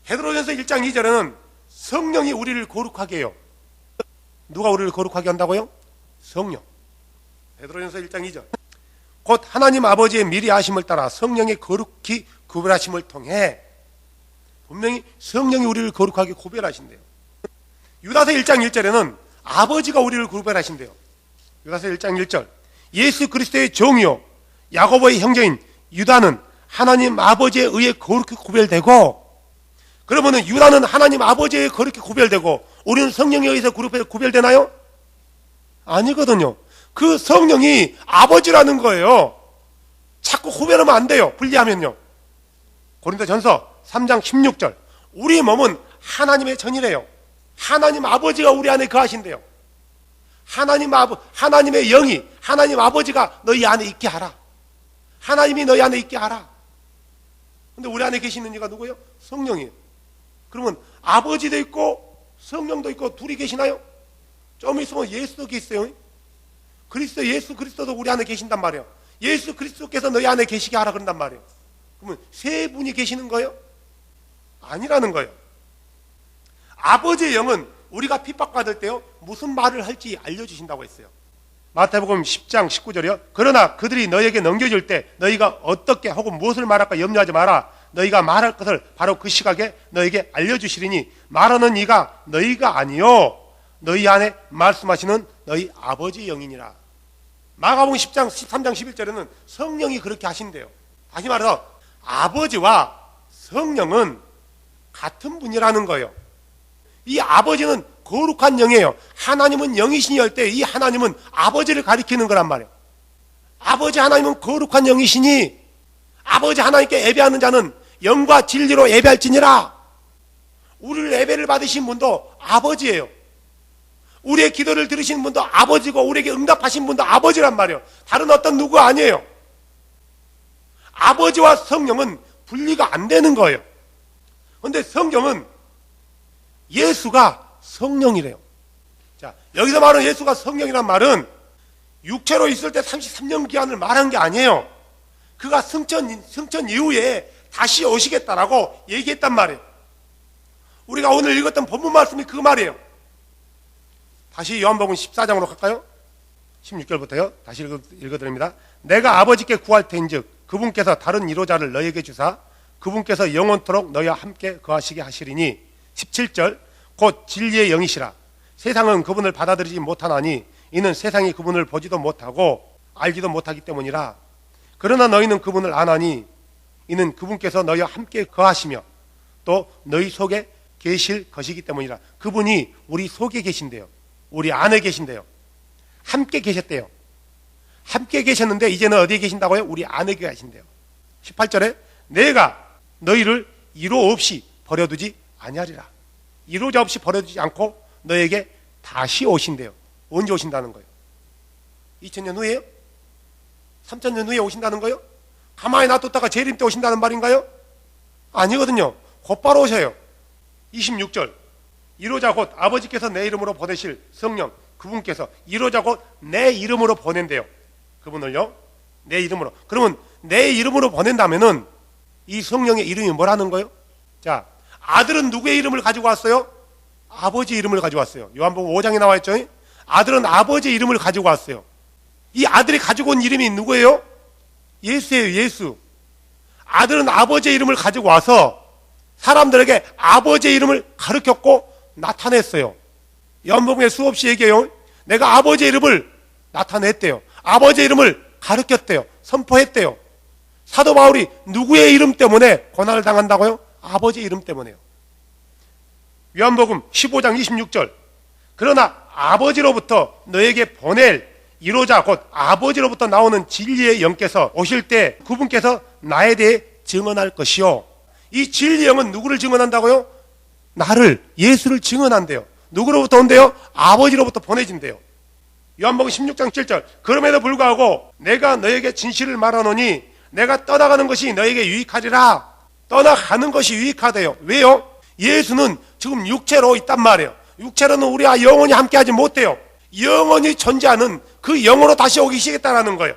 베드로전서 1장 2절에는 성령이 우리를 거룩하게 해요. 누가 우리를 거룩하게 한다고요? 성령. 베드로전서 1장 2절. 곧 하나님 아버지의 미리 아심을 따라 성령의 거룩히 구별하심을 통해, 분명히 성령이 우리를 거룩하게 구별하신대요. 유다서 1장 1절에는 아버지가 우리를 구별하신대요. 유다서 1장 1절. 예수 그리스도의 종이요 야고보의 형제인 유다는 하나님 아버지에 의해 거룩히 구별되고, 그러면은 유다는 하나님 아버지에 거룩히 구별되고 우리는 성령에 의해서 구별되나요? 아니거든요. 그 성령이 아버지라는 거예요. 자꾸 구별하면 안 돼요. 분리하면요. 고린도전서 3장 16절. 우리 몸은 하나님의 전이래요. 하나님 아버지가 우리 안에 거하신대요. 하나님의 영이, 하나님 아버지가 너희 안에 있게 하라. 하나님이 너희 안에 있게 하라. 근데 우리 안에 계시는 이가 누구예요? 성령이에요. 그러면 아버지도 있고 성령도 있고 둘이 계시나요? 좀 있으면 예수도 계세요. 예수 그리스도도 우리 안에 계신단 말이에요. 예수 그리스도께서 너희 안에 계시게 하라 그런단 말이에요. 그러면 세 분이 계시는 거예요? 아니라는 거예요. 아버지의 영은 우리가 핍박받을 때요 무슨 말을 할지 알려주신다고 했어요. 마태복음 10장 19절이요. 그러나 그들이 너희에게 넘겨줄 때 너희가 어떻게 혹은 무엇을 말할까 염려하지 마라. 너희가 말할 것을 바로 그 시각에 너희에게 알려주시리니 말하는 이가 너희가 아니요 너희 안에 말씀하시는 너희 아버지 영이니라. 마가복음 10장 13장 11절에는 성령이 그렇게 하신대요. 다시 말해서 아버지와 성령은 같은 분이라는 거예요. 이 아버지는 거룩한 영이에요. 하나님은 영이시니 할 때 이 하나님은 아버지를 가리키는 거란 말이에요. 아버지 하나님은 거룩한 영이시니 아버지 하나님께 예배하는 자는 영과 진리로 예배할지니라. 우리를 예배를 받으신 분도 아버지예요. 우리의 기도를 들으신 분도 아버지고 우리에게 응답하신 분도 아버지란 말이에요. 다른 어떤 누구 아니에요. 아버지와 성령은 분리가 안 되는 거예요. 그런데 성경은 예수가 성령이래요. 자, 여기서 말하는 예수가 성령이란 말은 육체로 있을 때 33년 기한을 말한 게 아니에요. 그가 승천 이후에 다시 오시겠다라고 얘기했단 말이에요. 우리가 오늘 읽었던 본문 말씀이 그 말이에요. 다시 요한복음 14장으로 갈까요? 16절부터요. 다시 읽어드립니다. 내가 아버지께 구할 텐즉 그분께서 다른 이로자를 너에게 주사 그분께서 영원토록 너희와 함께 거하시게 하시리니 17절 곧 진리의 영이시라. 세상은 그분을 받아들이지 못하나니 이는 세상이 그분을 보지도 못하고 알지도 못하기 때문이라. 그러나 너희는 그분을 아나니 이는 그분께서 너희와 함께 거하시며 또 너희 속에 계실 것이기 때문이라. 그분이 우리 속에 계신대요. 우리 안에 계신대요. 함께 계셨대요. 함께 계셨는데 이제는 어디에 계신다고요? 우리 안에 계신대요. 18절에 내가 너희를 이로 없이 버려두지 아니하리라. 이로자 없이 버려두지 않고 너에게 다시 오신대요. 언제 오신다는 거예요? 2000년 후에요? 3000년 후에 오신다는 거예요? 가만히 놔뒀다가 재림 때 오신다는 말인가요? 아니거든요. 곧바로 오셔요. 26절 이로자 곧 아버지께서 내 이름으로 보내실 성령 그분께서 이로자 곧 내 이름으로 보낸대요. 그분을요. 내 이름으로. 그러면 내 이름으로 보낸다면은 이 성령의 이름이 뭐라는 거예요? 자, 아들은 누구의 이름을 가지고 왔어요? 아버지 이름을 가지고 왔어요. 요한복음 5장에 나와 있죠. 아들은 아버지 이름을 가지고 왔어요. 이 아들이 가지고 온 이름이 누구예요? 예수예요. 예수. 아들은 아버지의 이름을 가지고 와서 사람들에게 아버지의 이름을 가르쳤고 나타냈어요. 요한복음에 수없이 얘기해요. 내가 아버지의 이름을 나타냈대요. 아버지의 이름을 가르쳤대요. 선포했대요. 사도 바울이 누구의 이름 때문에 고난을 당한다고요? 아버지의 이름 때문에요. 요한복음 15장 26절 그러나 아버지로부터 너에게 보낼 이로자 곧 아버지로부터 나오는 진리의 영께서 오실 때 그분께서 나에 대해 증언할 것이요. 이 진리의 영은 누구를 증언한다고요? 나를, 예수를 증언한대요. 누구로부터 온대요? 아버지로부터 보내진대요. 요한복음 16장 7절 그럼에도 불구하고 내가 너에게 진실을 말하노니 내가 떠나가는 것이 너에게 유익하리라. 떠나가는 것이 유익하대요. 왜요? 예수는 지금 육체로 있단 말이에요. 육체로는 우리와 영원히 함께하지 못해요. 영원히 존재하는 그 영으로 다시 오기 시겠다라는 거예요.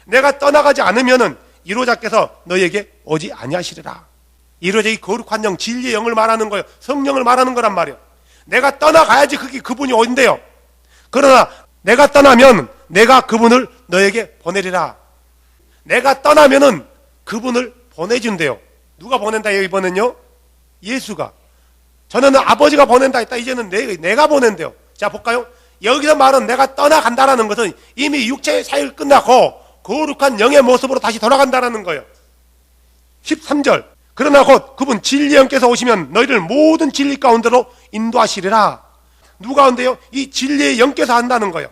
내가 떠나가지 않으면은 이로자께서 너에게 오지 아니하시리라. 이로자 이 거룩한 영, 진리의 영을 말하는 거예요. 성령을 말하는 거란 말이에요. 내가 떠나가야지 그분이 온대요. 그러나 내가 떠나면 내가 그분을 너에게 보내리라. 내가 떠나면은 그분을 보내준대요. 누가 보낸다 이번엔요? 예수가. 전에는 아버지가 보낸다 했다. 이제는 내가 보낸대요. 자 볼까요? 여기서 말은 내가 떠나간다라는 것은 이미 육체의 사역을 끝나고 거룩한 영의 모습으로 다시 돌아간다라는 거예요. 13절 그러나 곧 그분 진리의 영께서 오시면 너희를 모든 진리 가운데로 인도하시리라. 누가 온대요? 이 진리의 영께서 한다는 거예요.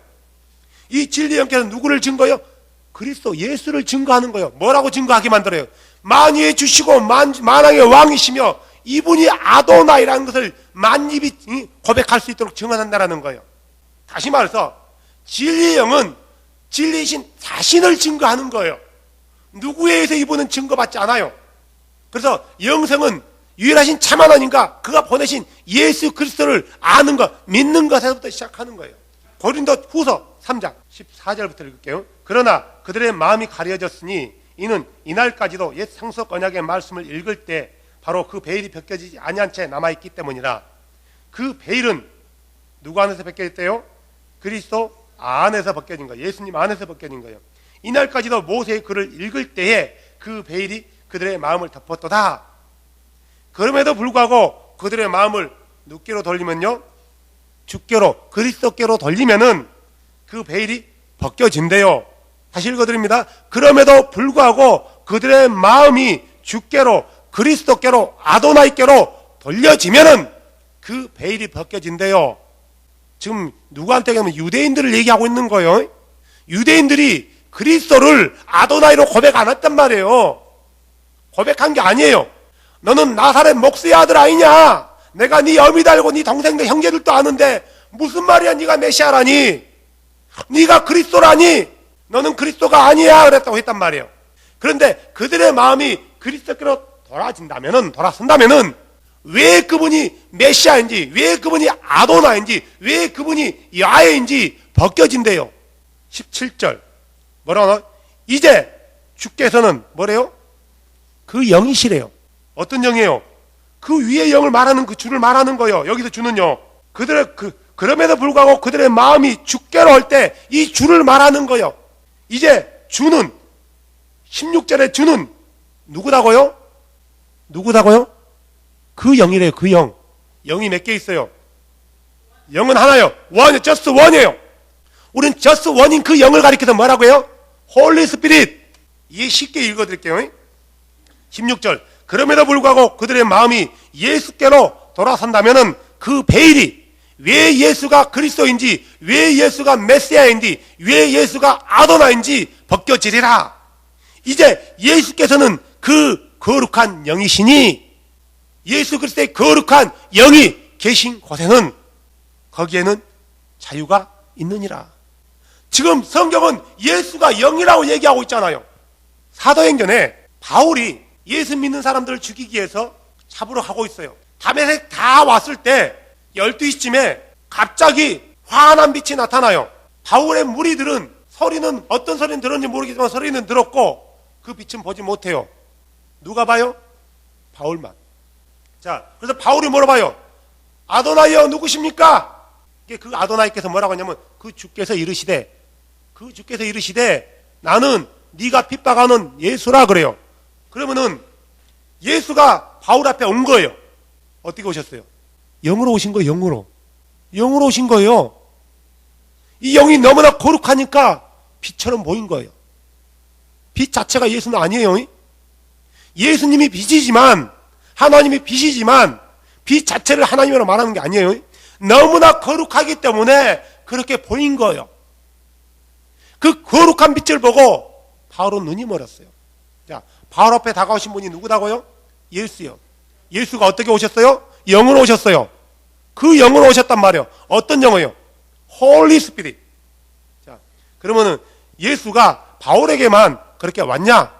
이 진리의 영께서 누구를 증거해요? 그리스도 예수를 증거하는 거예요. 뭐라고 증거하게 만들어요? 만유의 주시고 만왕의 왕이시며 이분이 아도나이라는 것을 만입이 고백할 수 있도록 증언한다라는 거예요. 다시 말해서 진리의 영은 진리이신 자신을 증거하는 거예요. 누구에 의해서 이분은 증거받지 않아요. 그래서 영성은 유일하신 참 하나님과 그가 보내신 예수 그리스도를 아는 것, 믿는 것에서부터 시작하는 거예요. 고린도 후서 3장 14절부터 읽을게요. 그러나 그들의 마음이 가려졌으니 이는 이날까지도 옛 상속 언약의 말씀을 읽을 때 바로 그 베일이 벗겨지지 아니한 채 남아있기 때문이라. 그 베일은 누구 안에서 벗겨졌대요? 그리스도 안에서 벗겨진 거예요. 예수님 안에서 벗겨진 거예요. 이날까지도 모세의 글을 읽을 때에 그 베일이 그들의 마음을 덮었도다. 그럼에도 불구하고 그들의 마음을 누께로 돌리면요, 주께로 그리스도께로 돌리면은 그 베일이 벗겨진대요. 다시 읽어드립니다. 그럼에도 불구하고 그들의 마음이 주께로 그리스도께로 아도나이께로 돌려지면은 그 베일이 벗겨진대요. 지금 누구한테 하면 유대인들을 얘기하고 있는 거예요. 유대인들이 그리스도를 아도나이로 고백 안 했단 말이에요. 고백한 게 아니에요. 너는 나사렛 목수의 아들 아니냐? 내가 네 어미도 알고 네 동생들 형제들도 아는데 무슨 말이야 네가 메시아라니? 네가 그리스도라니? 너는 그리스도가 아니야 그랬다고 했단 말이에요. 그런데 그들의 마음이 그리스도께로 돌아선다면은 왜 그분이 메시아인지, 왜 그분이 아도나인지, 왜 그분이 야훼인지 벗겨진대요. 17절 뭐라고? 이제 주께서는 뭐래요? 그 영이시래요. 어떤 영이에요? 그 위의 영을 말하는 그 주를 말하는 거예요. 여기서 주는요, 그들의 그럼에도 불구하고 그들의 마음이 주께로 할 때 이 주를 말하는 거예요. 이제 주는 16절에 주는 누구다고요? 누구다고요? 그 영이래요. 그 영. 영이 몇 개 있어요? 영은 하나요. 원, just one이에요. 우린 just one인 그 영을 가리켜서 뭐라고 해요? Holy Spirit. 이게 쉽게 읽어드릴게요. 16절. 그럼에도 불구하고 그들의 마음이 예수께로 돌아선다면은 그 베일이 왜 예수가 그리스도인지, 왜 예수가 메시아인지, 왜 예수가 아도나인지 벗겨지리라. 이제 예수께서는 그 거룩한 영이시니 예수 그리스도의 거룩한 영이 계신 곳에는 거기에는 자유가 있느니라. 지금 성경은 예수가 영이라고 얘기하고 있잖아요. 사도행전에 바울이 예수 믿는 사람들을 죽이기 위해서 잡으러 가고 있어요. 다메섹 다 왔을 때 12시쯤에 갑자기 환한 빛이 나타나요. 바울의 무리들은 소리는 어떤 소리는 들었는지 모르겠지만 소리는 들었고 그 빛은 보지 못해요. 누가 봐요? 바울만. 자, 그래서 바울이 물어봐요. 아도나이여 누구십니까? 그 아도나이께서 뭐라고 하냐면 그 주께서 이르시되 나는 네가 핍박하는 예수라 그래요. 그러면은 예수가 바울 앞에 온 거예요. 어떻게 오셨어요? 영으로 오신 거예요. 영으로 오신 거예요. 이 영이 너무나 거룩하니까 빛처럼 보인 거예요. 빛 자체가 예수는 아니에요. 예수님이 빛이지만, 하나님이 빛이지만 빛 자체를 하나님으로 말하는 게 아니에요. 너무나 거룩하기 때문에 그렇게 보인 거예요. 그 거룩한 빛을 보고 바울은 눈이 멀었어요. 자, 바울 앞에 다가오신 분이 누구다고요? 예수요. 예수가 어떻게 오셨어요? 영으로 오셨어요. 그 영으로 오셨단 말이에요. 어떤 영어요? Holy Spirit. 자, 그러면은 예수가 바울에게만 그렇게 왔냐?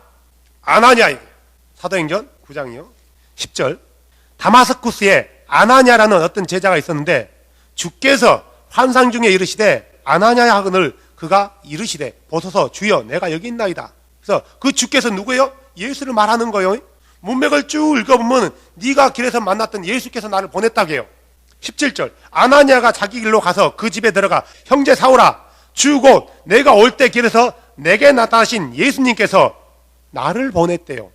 아나니아. 사도행전 9장이요. 10절. 다마스쿠스에 아나니아라는 어떤 제자가 있었는데 주께서 환상 중에 이르시되 아나니아 하거늘 그가 이르시되 보소서 주여 내가 여기 있나이다. 그래서 그 주께서 누구예요? 예수를 말하는 거예요. 문맥을 쭉 읽어보면 네가 길에서 만났던 예수께서 나를 보냈다고 해요. 17절. 아나니아가 자기 길로 가서 그 집에 들어가 형제 사울아 주 곧 내가 올 때 길에서 내게 나타나신 예수님께서 나를 보냈대요.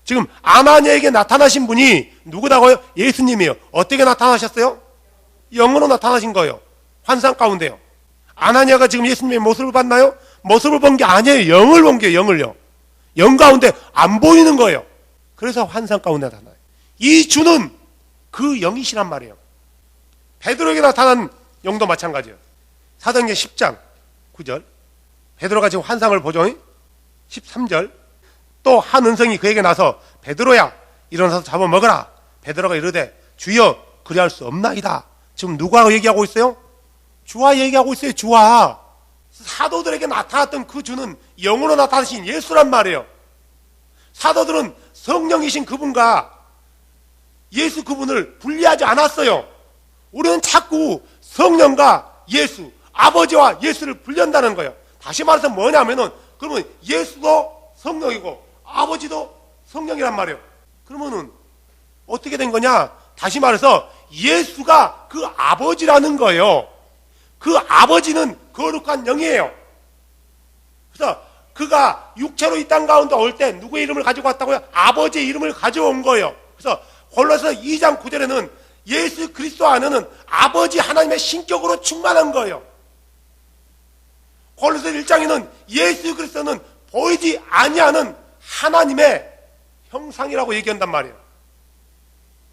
지금 아나니아에게 나타나신 분이 누구다고요? 예수님이에요. 어떻게 나타나셨어요? 영으로 나타나신 거예요. 환상 가운데요. 아나니아가 지금 예수님의 모습을 봤나요? 모습을 본 게 아니에요. 영을 본 게요. 영을요. 영 가운데 안 보이는 거예요. 그래서 환상 가운데 나타나요. 이 주는 그 영이시란 말이에요. 베드로에게 나타난 영도 마찬가지예요. 사도행전 10장 9절. 베드로가 지금 환상을 보죠. 13절. 또 한 은성이 그에게 나서 베드로야 일어나서 잡아먹어라. 베드로가 이르되 주여 그리할 수 없나이다. 지금 누구하고 얘기하고 있어요? 주와 얘기하고 있어요. 주와. 사도들에게 나타났던 그 주는 영으로 나타나신 예수란 말이에요. 사도들은 성령이신 그분과 예수 그분을 분리하지 않았어요. 우리는 자꾸 성령과 예수, 아버지와 예수를 분리한다는 거예요. 다시 말해서 뭐냐면은 그러면 예수도 성령이고 아버지도 성령이란 말이에요. 그러면은 어떻게 된 거냐? 다시 말해서 예수가 그 아버지라는 거예요. 그 아버지는 거룩한 영이에요. 그래서 그가 육체로 이 땅 가운데 올 때 누구의 이름을 가지고 왔다고요? 아버지의 이름을 가져온 거예요. 그래서 골로새 2장 9절에는 예수 그리스도 안에는 아버지 하나님의 신격으로 충만한 거예요. 골로새 1장에는 예수 그리스도는 보이지 아니하는 하나님의 형상이라고 얘기한단 말이에요.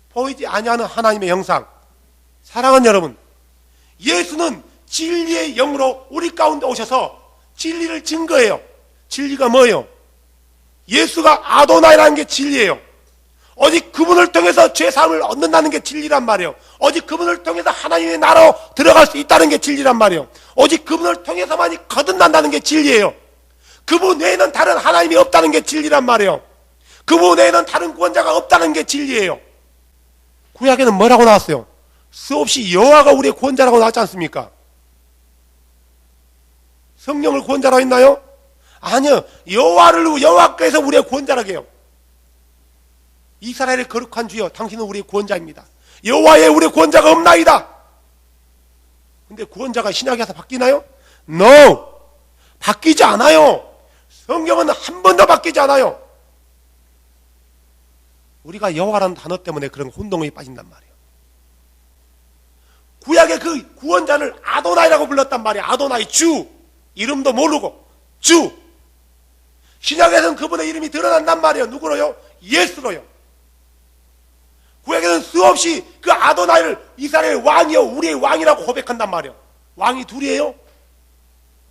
보이지 아니하는 하나님의 형상. 사랑하는 여러분, 예수는 진리의 영으로 우리 가운데 오셔서 진리를 증거해요. 진리가 뭐예요? 예수가 아도나이라는 게 진리예요. 오직 그분을 통해서 죄사함을 얻는다는 게 진리란 말이에요. 오직 그분을 통해서 하나님의 나라로 들어갈 수 있다는 게 진리란 말이에요. 오직 그분을 통해서만이 거듭난다는 게 진리예요. 그분 외에는 다른 하나님이 없다는 게 진리란 말이에요. 그분 외에는 다른 구원자가 없다는 게 진리예요. 구약에는 뭐라고 나왔어요? 수없이 여호와가 우리의 구원자라고 나왔지 않습니까? 성령을 구원자라고 했나요? 아니요. 여호와께서 우리의 구원자라고 해요. 이스라엘의 거룩한 주여 당신은 우리의 구원자입니다. 여호와의 우리의 구원자가 없나이다. 근데 구원자가 신약에서 바뀌나요? No! 바뀌지 않아요. 성경은 한 번도 바뀌지 않아요. 우리가 여호와라는 단어 때문에 그런 혼동에 빠진단 말이에요. 구약의 그 구원자를 아도나이라고 불렀단 말이에요. 아도나이, 주. 이름도 모르고 주. 신약에서는 그분의 이름이 드러난단 말이에요. 누구로요? 예수로요. 구약에서는 수없이 그 아도나이를 이스라엘의 왕이요, 우리의 왕이라고 고백한단 말이에요. 왕이 둘이에요?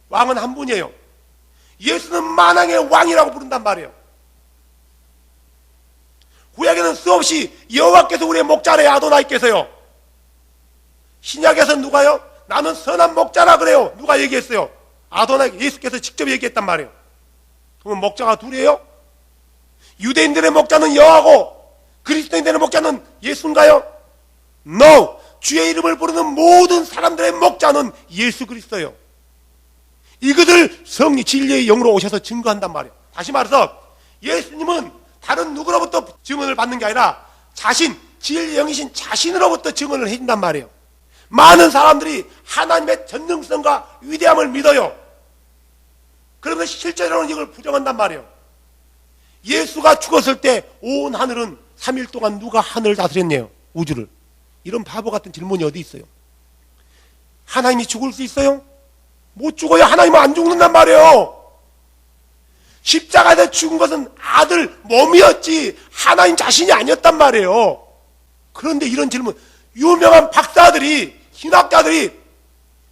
왕은 한 분이에요. 예수는 만왕의 왕이라고 부른단 말이에요. 구약에는 수없이 여호와께서 우리의 목자래요. 아도나이께서요. 신약에서는 누가요? 나는 선한 목자라 그래요. 누가 얘기했어요? 아도나이, 예수께서 직접 얘기했단 말이에요. 그러면 목자가 둘이에요? 유대인들의 목자는 여호와고 그리스도인들의 목자는 예수인가요? No! 주의 이름을 부르는 모든 사람들의 목자는 예수 그리스도예요. 이것을 성리 진리의 영으로 오셔서 증거한단 말이에요. 다시 말해서 예수님은 다른 누구로부터 증언을 받는 게 아니라 자신, 진리의 영이신 자신으로부터 증언을 해준단 말이에요. 많은 사람들이 하나님의 전능성과 위대함을 믿어요. 그러면서 실제로는 이걸 부정한단 말이에요. 예수가 죽었을 때 온 하늘은 3일 동안 누가 하늘을 다스렸네요? 우주를. 이런 바보 같은 질문이 어디 있어요? 하나님이 죽을 수 있어요? 못 죽어요. 하나님은 안 죽는단 말이에요. 십자가에서 죽은 것은 아들 몸이었지 하나님 자신이 아니었단 말이에요. 그런데 이런 질문, 유명한 박사들이, 신학자들이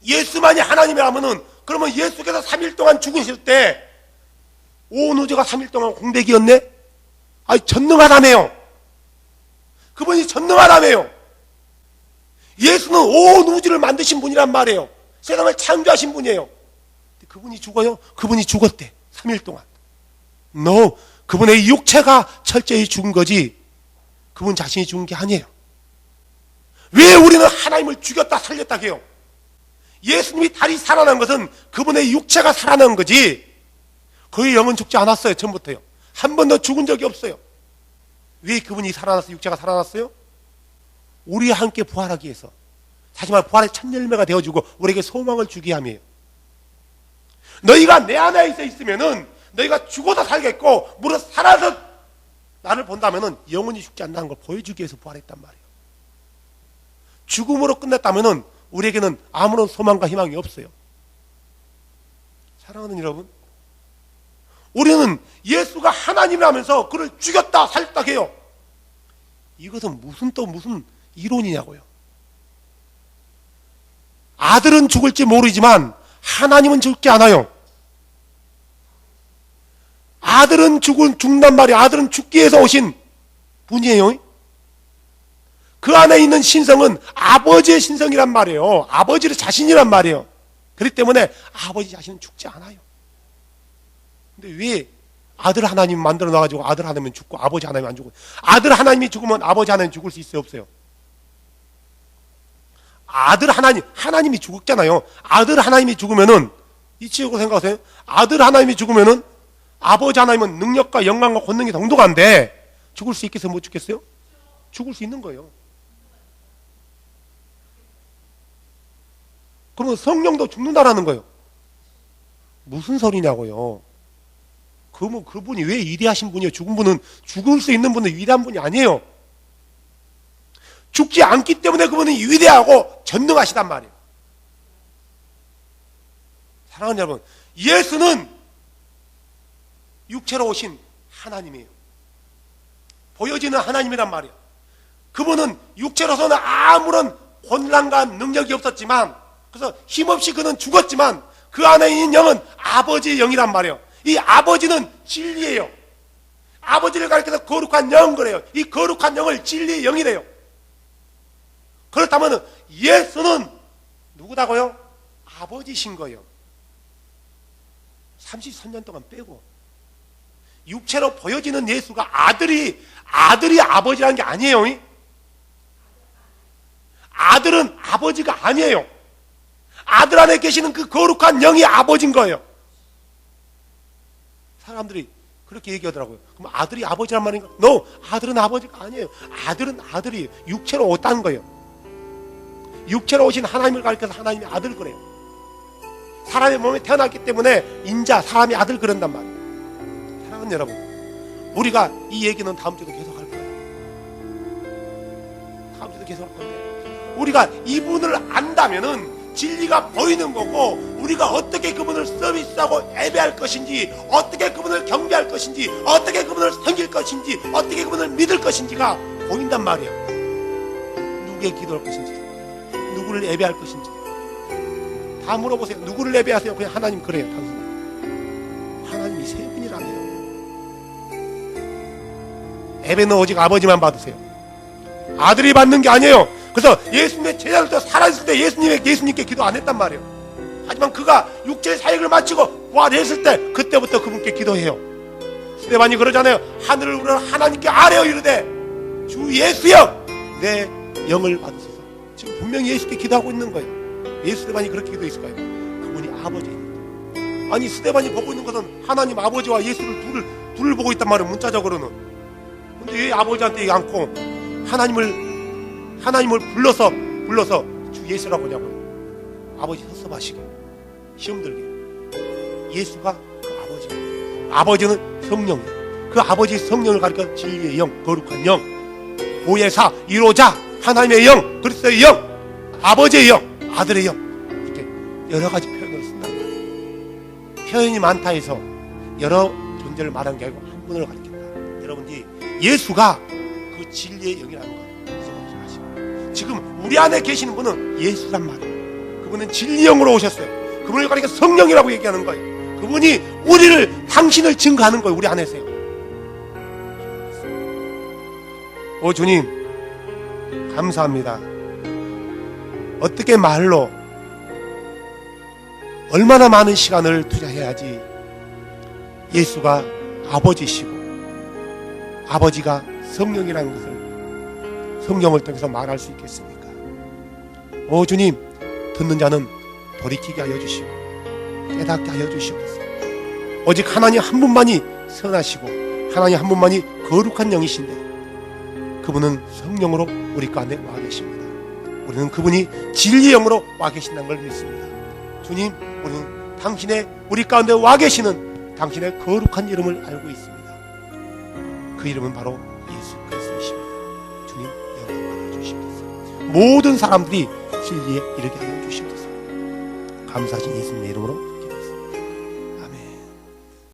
예수만이 하나님이라면은 그러면 예수께서 3일 동안 죽으실 때 온 우주가 3일 동안 공백이었네? 아니 전능하다며요. 그분이 전능하다며요. 예수는 온 우주를 만드신 분이란 말이에요. 세상을 창조하신 분이에요. 그분이 죽어요? 그분이 죽었대. 3일 동안. No. 그분의 육체가 철저히 죽은 거지 그분 자신이 죽은 게 아니에요. 왜 우리는 하나님을 죽였다 살렸다 해요? 예수님이 다시 살아난 것은 그분의 육체가 살아난 거지 그의 영은 죽지 않았어요. 처음부터요. 한 번도 죽은 적이 없어요. 왜 그분이 살아났어요? 육체가 살아났어요? 우리와 함께 부활하기 위해서. 다시 말해 부활의 첫 열매가 되어주고 우리에게 소망을 주기 위함이에요. 너희가 내 안에 있으면은 너희가 죽어도 살겠고 무릇 살아서 나를 본다면은 영원히 죽지 않는다는 걸 보여주기 위해서 부활했단 말이에요. 죽음으로 끝냈다면은 우리에게는 아무런 소망과 희망이 없어요. 사랑하는 여러분, 우리는 예수가 하나님이라면서 그를 죽였다 살렸다 해요. 이것은 무슨 이론이냐고요. 아들은 죽을지 모르지만 하나님은 죽지 않아요. 아들은 죽는단 말이에요. 아들은 죽기 위해서 오신 분이에요. 그 안에 있는 신성은 아버지의 신성이란 말이에요. 아버지의 자신이란 말이에요. 그렇기 때문에 아버지 자신은 죽지 않아요. 근데 왜 아들 하나님 만들어 놔가지고 아들 하나님은 죽고 아버지 하나님 안 죽고, 아들 하나님이 죽으면 아버지 하나님 죽을 수 있어요 없어요? 아들 하나님이 죽었잖아요. 아들 하나님이 죽으면은 이치고 생각하세요. 아들 하나님이 죽으면은 아버지 하나님은 능력과 영광과 권능이 동독한데 죽을 수 있겠어요 못 죽겠어요? 죽을 수 있는 거예요. 그러면 성령도 죽는다라는 거예요. 무슨 소리냐고요. 그분이 왜 위대하신 분이에요? 죽은 분은, 죽을 수 있는 분은 위대한 분이 아니에요. 죽지 않기 때문에 그분은 위대하고 전능하시단 말이에요. 사랑하는 여러분, 예수는 육체로 오신 하나님이에요. 보여지는 하나님이란 말이에요. 그분은 육체로서는 아무런 권한과 능력이 없었지만, 그래서 힘없이 그는 죽었지만 그 안에 있는 영은 아버지의 영이란 말이에요. 이 아버지는 진리예요. 아버지를 가리켜서 거룩한 영 그래요. 이 거룩한 영을 진리의 영이래요. 그렇다면 예수는 누구다고요? 아버지신 거예요. 33년 동안 빼고 육체로 보여지는 예수가 아들이 아버지라는 게 아니에요. 아들은 아버지가 아니에요. 아들 안에 계시는 그 거룩한 영이 아버지인 거예요. 사람들이 그렇게 얘기하더라고요. 그럼 아들이 아버지란 말인가? No, 아들은 아버지가 아니에요. 아들은 아들이에요. 육체로 왔다는 거예요. 육체로 오신 하나님을 가리켜서 하나님의 아들 그래요. 사람의 몸에 태어났기 때문에 인자, 사람의 아들 그런단 말이에요. 사랑하는 여러분, 우리가 이 얘기는 다음 주도 계속 할 거예요. 다음 주도 계속 할 건데, 우리가 이분을 안다면은 진리가 보이는 거고, 우리가 어떻게 그분을 서비스하고 예배할 것인지, 어떻게 그분을 경배할 것인지, 어떻게 그분을 섬길 것인지, 어떻게 그분을 믿을 것인지가 보인단 말이에요. 누구에게 기도할 것인지, 누구를 예배할 것인지 다 물어보세요. 누구를 예배하세요? 그냥 하나님 그래요. 단순히 하나님이 세 분이라네요. 예배는 오직 아버지만 받으세요. 아들이 받는 게 아니에요. 그래서 예수님의 제자들도 살아있을 때 예수님께 기도 안 했단 말이에요. 하지만 그가 육체의 사역을 마치고 부활했을 때 그때부터 그분께 기도해요. 스데반이 그러잖아요. 하늘을 우러러 하나님께 아뢰어 이르되 주 예수여 내 영을 받으소서. 지금 분명히 예수께 기도하고 있는 거예요. 왜 스데반이 그렇게 기도했을까요? 그분이 아버지입니다. 아니 스데반이 보고 있는 것은 하나님 아버지와 예수를 둘을 보고 있단 말이에요. 문자적으로는. 근데 왜 아버지한테 얘기 않고 하나님을 불러서 주 예수라고 하냐고요. 아버지 섭섭하시게 시험들게. 예수가 그 아버지예요. 아버지는 성령이에요. 그 아버지 성령을 가리켜 진리의 영, 거룩한 영, 보혜사, 이로자, 하나님의 영, 그리스도의 영, 아버지의 영, 아들의 영, 이렇게 여러 가지 표현을 쓴다는 거예요. 표현이 많다 해서 여러 존재를 말하는 게 아니고 한 분을 가리킨다. 여러분들이 예수가 그 진리의 영이라는 걸 생각하시고, 지금 우리 안에 계시는 분은 예수란 말이에요. 그분은 진리의 영으로 오셨어요. 그분을 가리켜 성령이라고 얘기하는 거예요. 그분이 당신을 증거하는 거예요. 우리 안에서요. 오 주님 감사합니다. 어떻게 말로 얼마나 많은 시간을 투자해야지 예수가 아버지시고 아버지가 성령이라는 것을 성경을 통해서 말할 수 있겠습니까? 오 주님, 듣는 자는 돌이키게 하여 주시고 깨닫게 하여 주시옵소서. 오직 하나님 한 분만이 선하시고 하나님 한 분만이 거룩한 영이신데 그분은 성령으로 우리 가운데 와 계십니다. 우리는 그분이 진리의 영으로 와 계신다는 걸 믿습니다. 주님, 우리는 당신의 우리 가운데 와 계시는 당신의 거룩한 이름을 알고 있습니다. 그 이름은 바로 예수 그리스도이십니다. 주님, 영광 받아 주시옵소서. 모든 사람들이 진리에 이르게 하여 주시옵소서. 감사하신 예수님의 이름으로